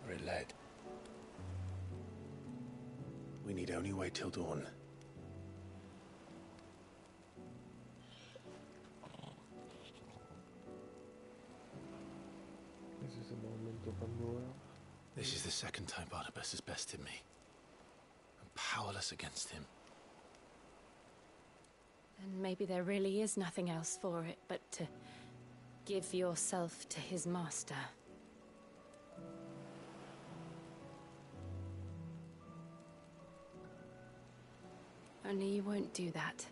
where it led. We need only wait till dawn. This is a moment of unmoral. This is the second time Barnabas has bested me. I'm powerless against him. And maybe there really is nothing else for it but to give yourself to his master. Only you won't do that.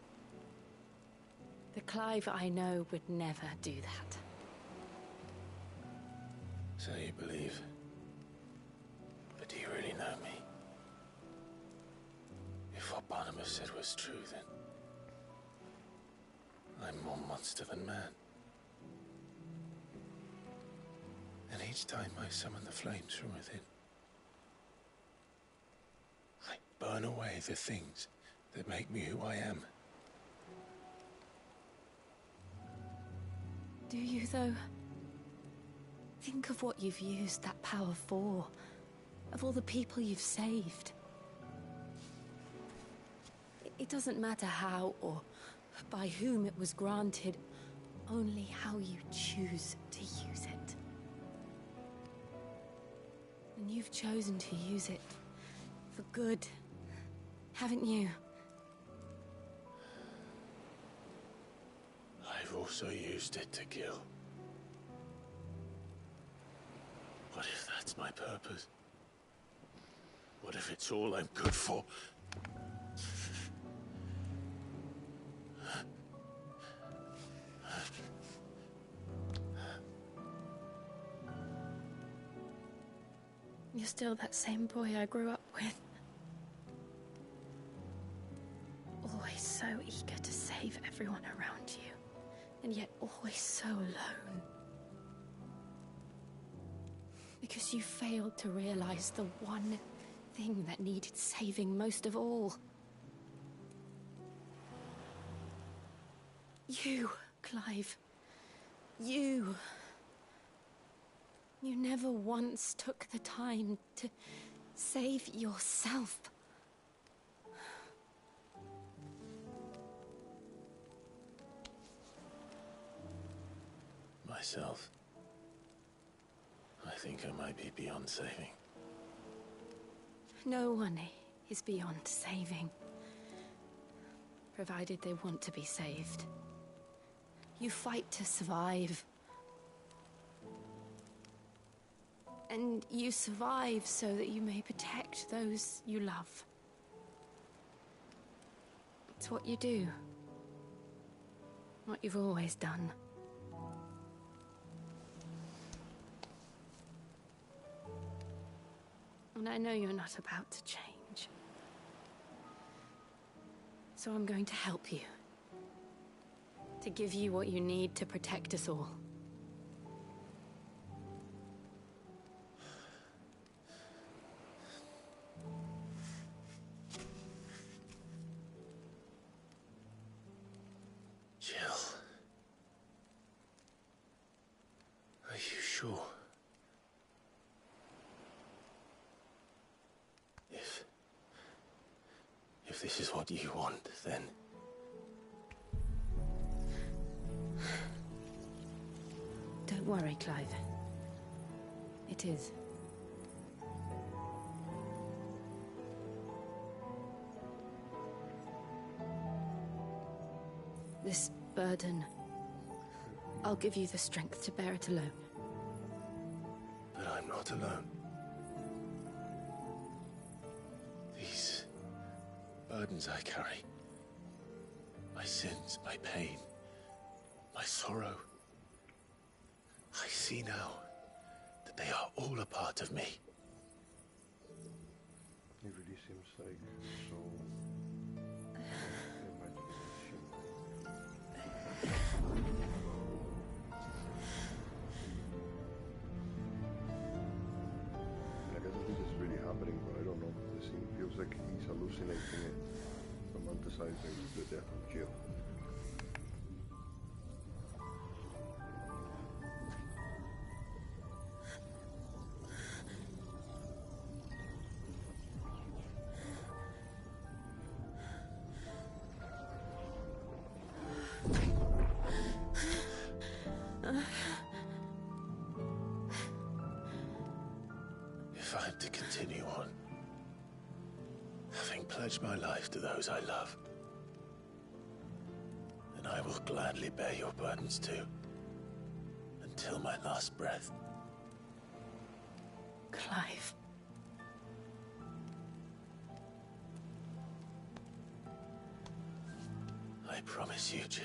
The Clive I know would never do that. So you believe? But do you really know me? If what Barnabas said was true, then I'm more monster than man. And each time I summon the flames from within, I burn away the things that make me who I am. Do you, though? Think of what you've used that power for. Of all the people you've saved. It doesn't matter how or by whom it was granted, only how you choose to use it. And you've chosen to use it for good, haven't you? I've also used it to kill. What if that's my purpose? What if it's all I'm good for? You're still that same boy I grew up with. Always so eager to save everyone around you, and yet always so alone. Because you failed to realize the one thing that needed saving most of all. You, Clive. You. You never once took the time to save yourself. Myself. I think I might be beyond saving. No one is beyond saving. Provided they want to be saved. You fight to survive. And you survive so that you may protect those you love. It's what you do. What you've always done. And I know you're not about to change. So I'm going to help you. To give you what you need to protect us all. Jill. Are you sure? If this is what you want, then... Don't worry, Clive. It is. This burden, I'll give you the strength to bear it alone. But I'm not alone. These burdens I carry, my sins, my pain, my sorrow, I see now that they are all a part of me. It really seems like so... I guess this is really happening, but I don't know. It feels like he's hallucinating it, romanticizing the death of Jill. If I'm to continue on, having pledged my life to those I love, then I will gladly bear your burdens too, until my last breath. Clive. I promise you, Jill,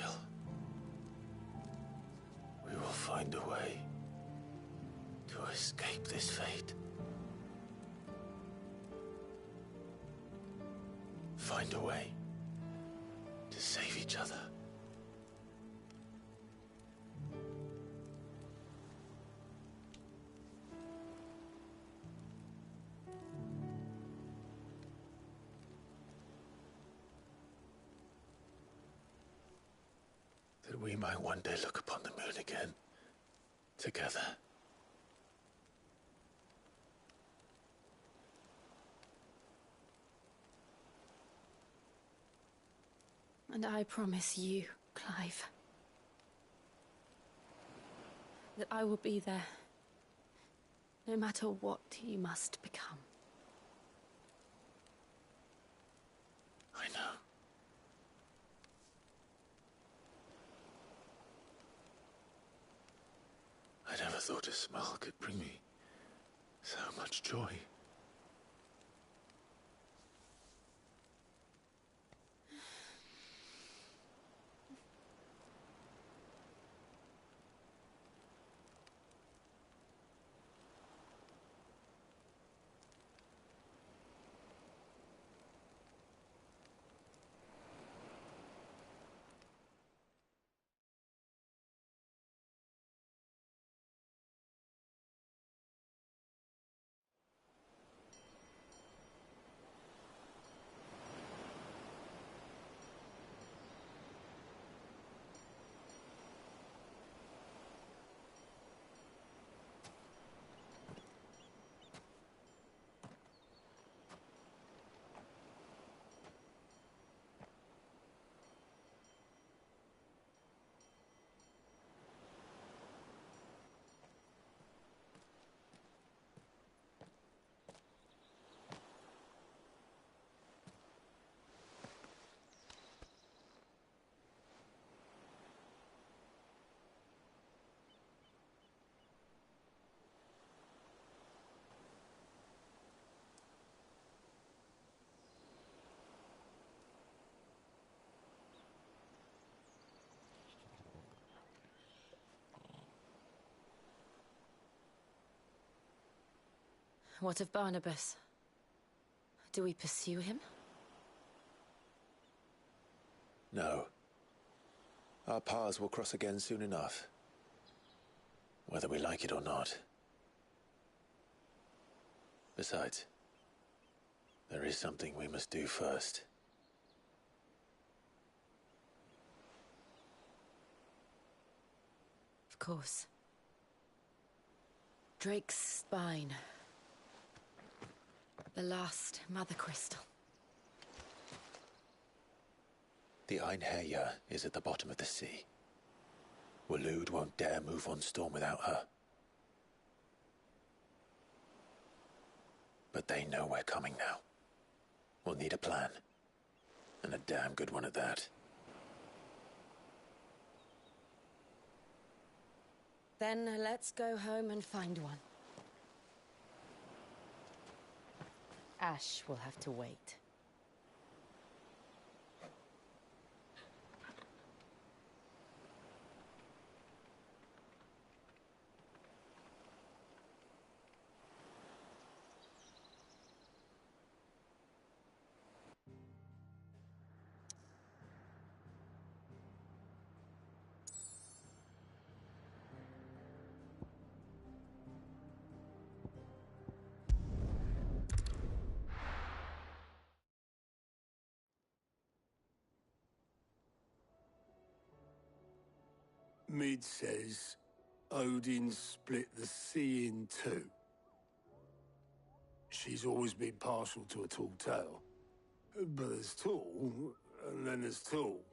we will find a way to escape this fate. Find a way to save each other. That we might one day look upon the moon again, together. And I promise you, Clive, that I will be there, no matter what you must become. I know. I never thought a smile could bring me so much joy. What of Barnabas? Do we pursue him? No. Our paths will cross again soon enough, whether we like it or not. Besides, there is something we must do first. Of course. Drake's spine. The last Mother Crystal. The Einherja is at the bottom of the sea. Waloed won't dare move on storm without her. But they know we're coming now. We'll need a plan. And a damn good one at that. Then let's go home and find one. Ash will have to wait. Mid says Odin split the sea in two. She's always been partial to a tall tale. But there's tall, and then there's tall.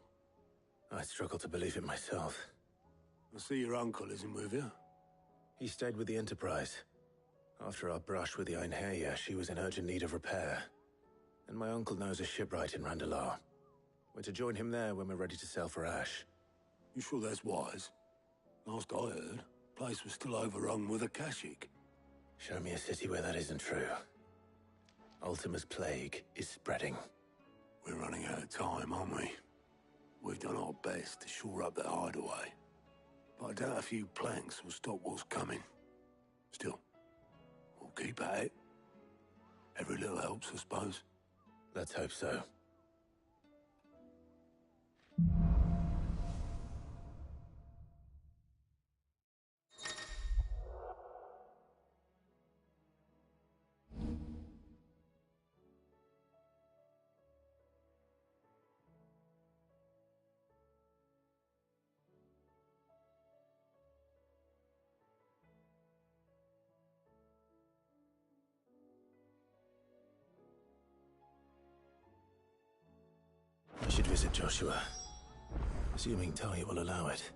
I struggle to believe it myself. I see your uncle isn't with you. He stayed with the Enterprise. After our brush with the Einherja, she was in urgent need of repair. And my uncle knows a shipwright in Randalar. We're to join him there when we're ready to sail for Ash. You sure that's wise? Last I heard, the place was still overrun with Akashic. Show me a city where that isn't true. Ultima's plague is spreading. We're running out of time, aren't we? We've done our best to shore up that hideaway. But I doubt a few planks will stop what's coming. Still, we'll keep at it. Every little helps, I suppose. Let's hope so. I should visit Joshua. Assuming Talia will allow it.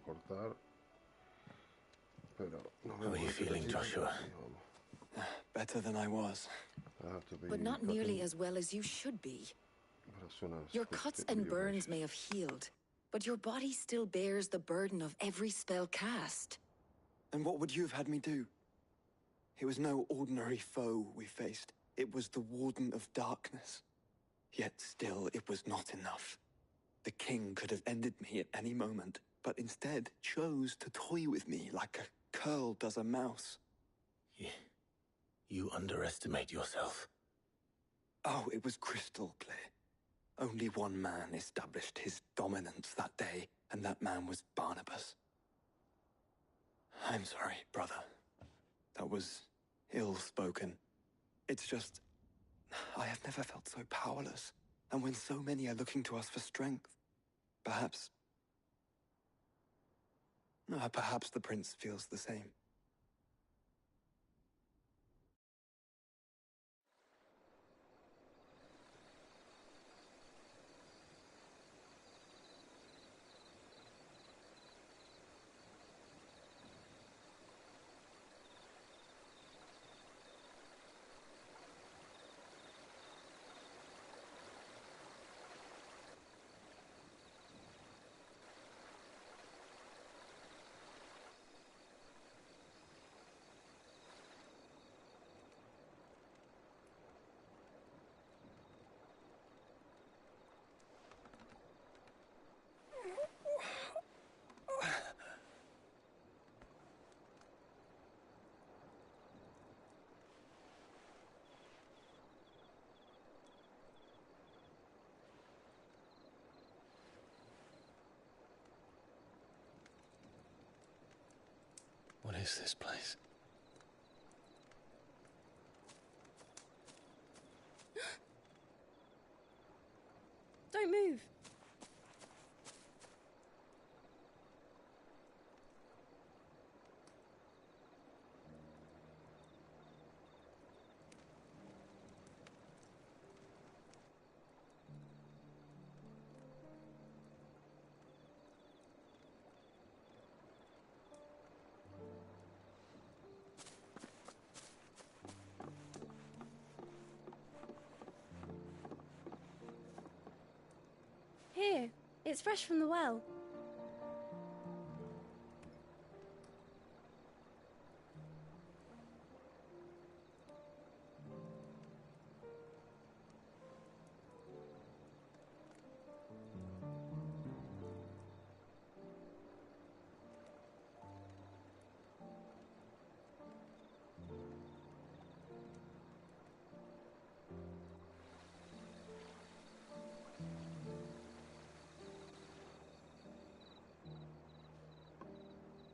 cortar. Pero no me How are you feeling, Joshua? Better than I was. But not nearly as well as you should be. Your cuts and burns may have healed, but your body still bears the burden of every spell cast. And what would you have had me do? It was no ordinary foe we faced. It was the Warden of Darkness. Yet still, it was not enough. The king could have ended me at any moment, but instead chose to toy with me like a curl does a mouse. You underestimate yourself. Oh, it was crystal clear. Only one man established his dominance that day, and that man was Barnabas. I'm sorry, brother. That was ill-spoken. It's just, I have never felt so powerless. And when so many are looking to us for strength, perhaps the prince feels the same. What is this place? Don't move. Here, it's fresh from the well.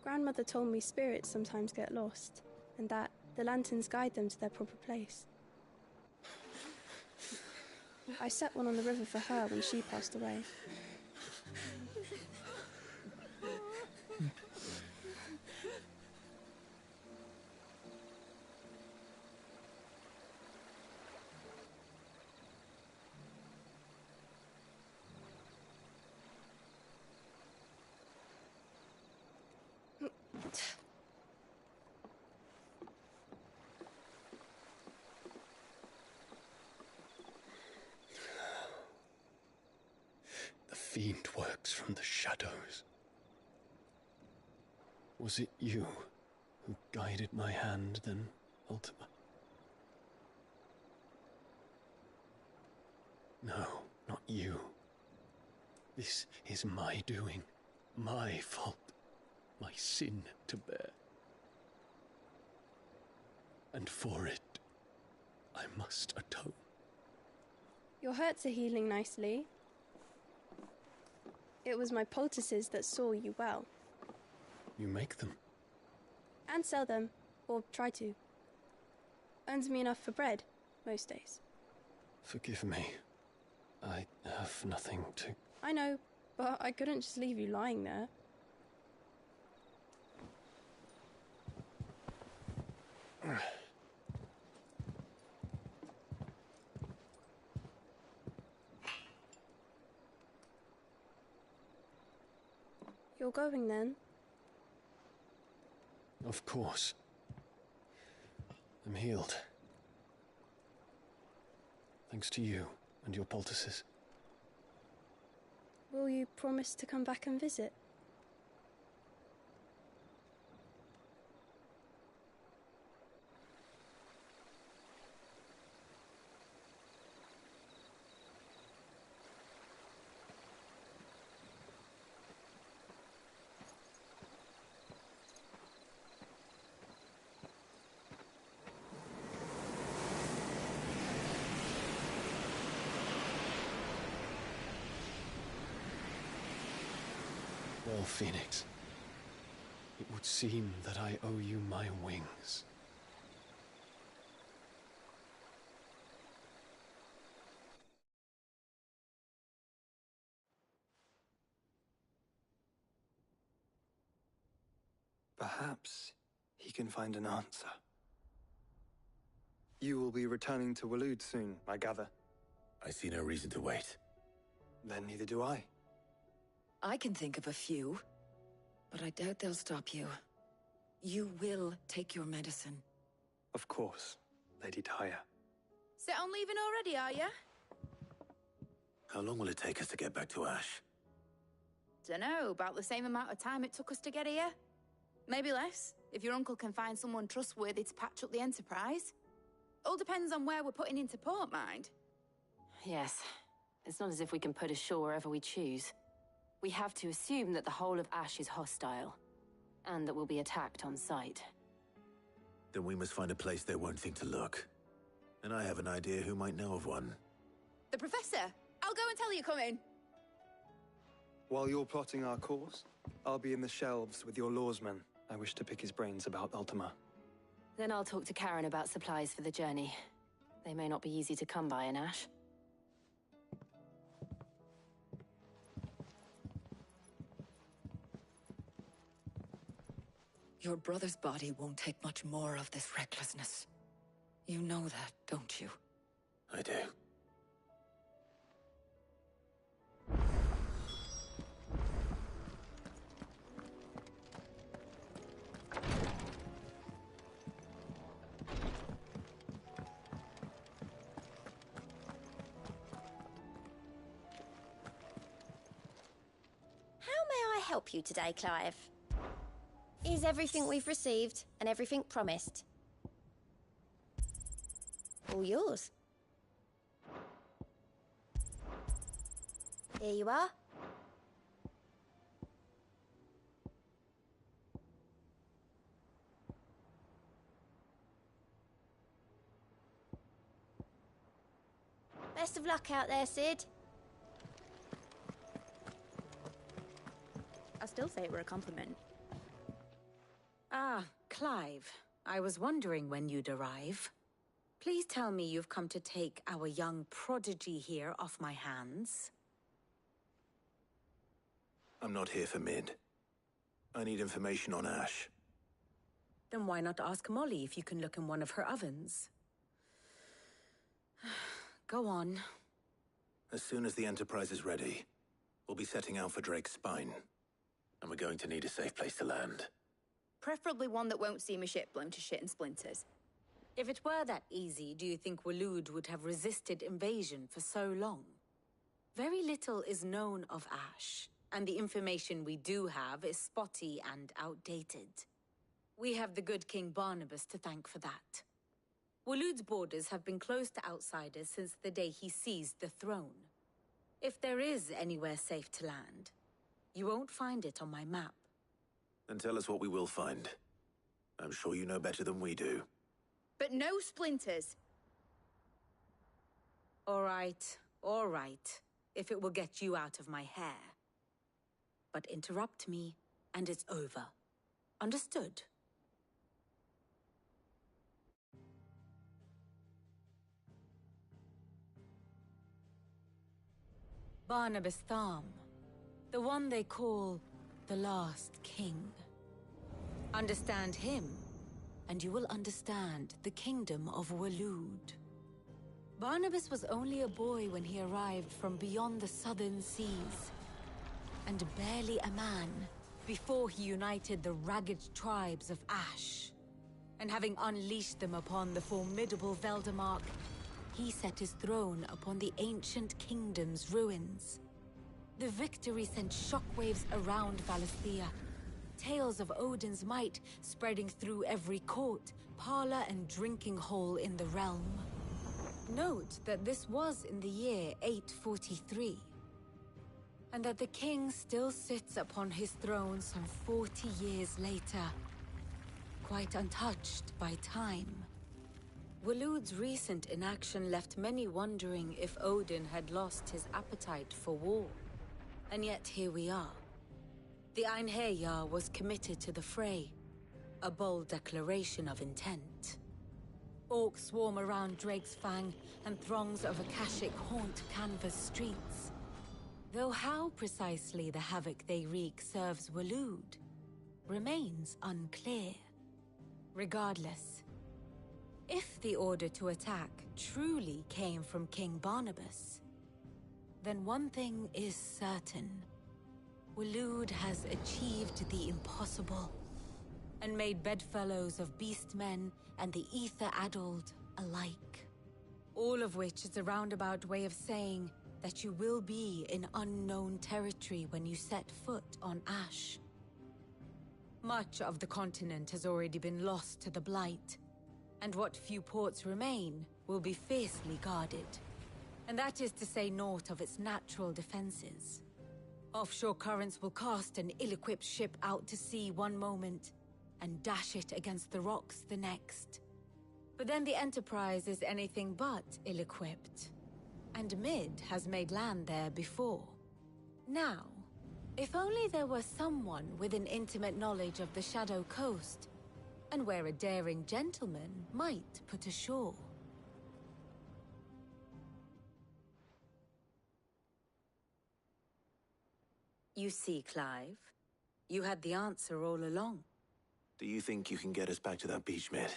Grandmother told me spirits sometimes get lost, and that the lanterns guide them to their proper place. I set one on the river for her when she passed away. The fiend works from the shadows. Was it you who guided my hand then, Ultima? No, not you. This is my doing, my fault, my sin to bear. And for it, I must atone. Your hurts are healing nicely. It was my poultices that saw you well. You make them? And sell them, or try to. Earns me enough for bread, most days. Forgive me. I have nothing to... I know, but I couldn't just leave you lying there. You're going then? Of course. I'm healed. Thanks to you and your poultices. Will you promise to come back and visit? Well, Phoenix, it would seem that I owe you my wings. Perhaps he can find an answer. You will be returning to Waloed soon, I gather. I see no reason to wait. Then neither do I. I can think of a few, but I doubt they'll stop you. You will take your medicine. Of course, Lady Tyre. Set on leaving already, are ya? How long will it take us to get back to Ash? Dunno, about the same amount of time it took us to get here. Maybe less, if your uncle can find someone trustworthy to patch up the Enterprise. All depends on where we're putting into port, mind. Yes. It's not as if we can put ashore wherever we choose. We have to assume that the whole of Ash is hostile, and that we'll be attacked on sight. Then we must find a place they won't think to look. And I have an idea who might know of one. The Professor! I'll go and tell you coming! While you're plotting our course, I'll be in the shelves with your lawsman. I wish to pick his brains about Ultima. Then I'll talk to Karen about supplies for the journey. They may not be easy to come by in Ash. Your brother's body won't take much more of this recklessness. You know that, don't you? I do. How may I help you today, Clive? Is everything we've received and everything promised? All yours. Here you are. Best of luck out there, Sid. I still say it were a compliment. Ah, Clive. I was wondering when you'd arrive. Please tell me you've come to take our young prodigy here off my hands. I'm not here for Mid. I need information on Ash. Then why not ask Molly if you can look in one of her ovens? Go on. As soon as the Enterprise is ready, we'll be setting out for Drake's Spine. And we're going to need a safe place to land. Preferably one that won't see my ship blown to shit and splinters. If it were that easy, do you think Waloed would have resisted invasion for so long? Very little is known of Ash, and the information we do have is spotty and outdated. We have the good King Barnabas to thank for that. Waloed's borders have been closed to outsiders since the day he seized the throne. If there is anywhere safe to land, you won't find it on my map. Then tell us what we will find. I'm sure you know better than we do. But no splinters. All right, if it will get you out of my hair. But interrupt me, and it's over. Understood? Barnabas Thom, the one they call the Last King. Understand him, and you will understand the kingdom of Waloed. Barnabas was only a boy when he arrived from beyond the southern seas, and barely a man before he united the ragged tribes of Ash. And having unleashed them upon the formidable Veldemark, he set his throne upon the ancient kingdom's ruins. The victory sent shockwaves around Valisthea, tales of Odin's might spreading through every court, parlor, and drinking hole in the realm. Note that this was in the year 843, and that the king still sits upon his throne some 40 years later, quite untouched by time. Waloed's recent inaction left many wondering if Odin had lost his appetite for war. And yet here we are. The Einherjar was committed to the fray, a bold declaration of intent. Orcs swarm around Drakesfang, and throngs of Akashic haunt Canva's streets. Though how precisely the havoc they wreak serves Waloed remains unclear. Regardless, if the order to attack truly came from King Barnabas, then one thing is certain. Waloed has achieved the impossible, and made bedfellows of beastmen and the ether-addled alike. All of which is a roundabout way of saying that you will be in unknown territory when you set foot on Ash. Much of the continent has already been lost to the Blight, and what few ports remain will be fiercely guarded. And that is to say naught of its natural defenses. Offshore currents will cast an ill-equipped ship out to sea one moment, and dash it against the rocks the next. But then the Enterprise is anything but ill-equipped, and Mid has made land there before. Now, if only there were someone with an intimate knowledge of the Shadow Coast, and where a daring gentleman might put ashore. You see, Clive, you had the answer all along. Do you think you can get us back to that beach, Mid?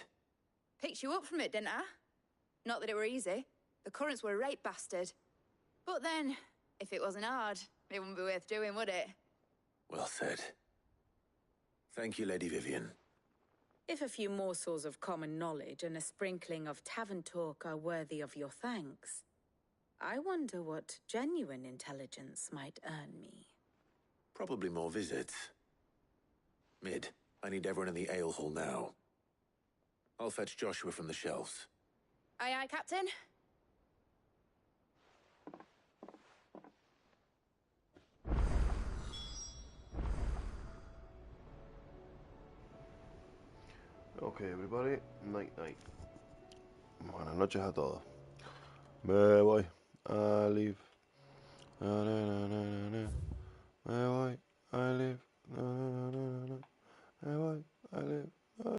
Picked you up from it, didn't I? Not that it were easy. The currents were a right bastard. But then, if it wasn't hard, it wouldn't be worth doing, would it? Well said. Thank you, Lady Vivian. If a few morsels of common knowledge and a sprinkling of tavern talk are worthy of your thanks, I wonder what genuine intelligence might earn me. Probably more visits. Mid, I need everyone in the ale hall now. I'll fetch Joshua from the shelves. Aye, aye, Captain. Okay, everybody, night night. Buenas noches a todos. Me voy a live. Na, na, na, na, na, na. Me voy a live. Na, na, na, na, na. Me voy a live.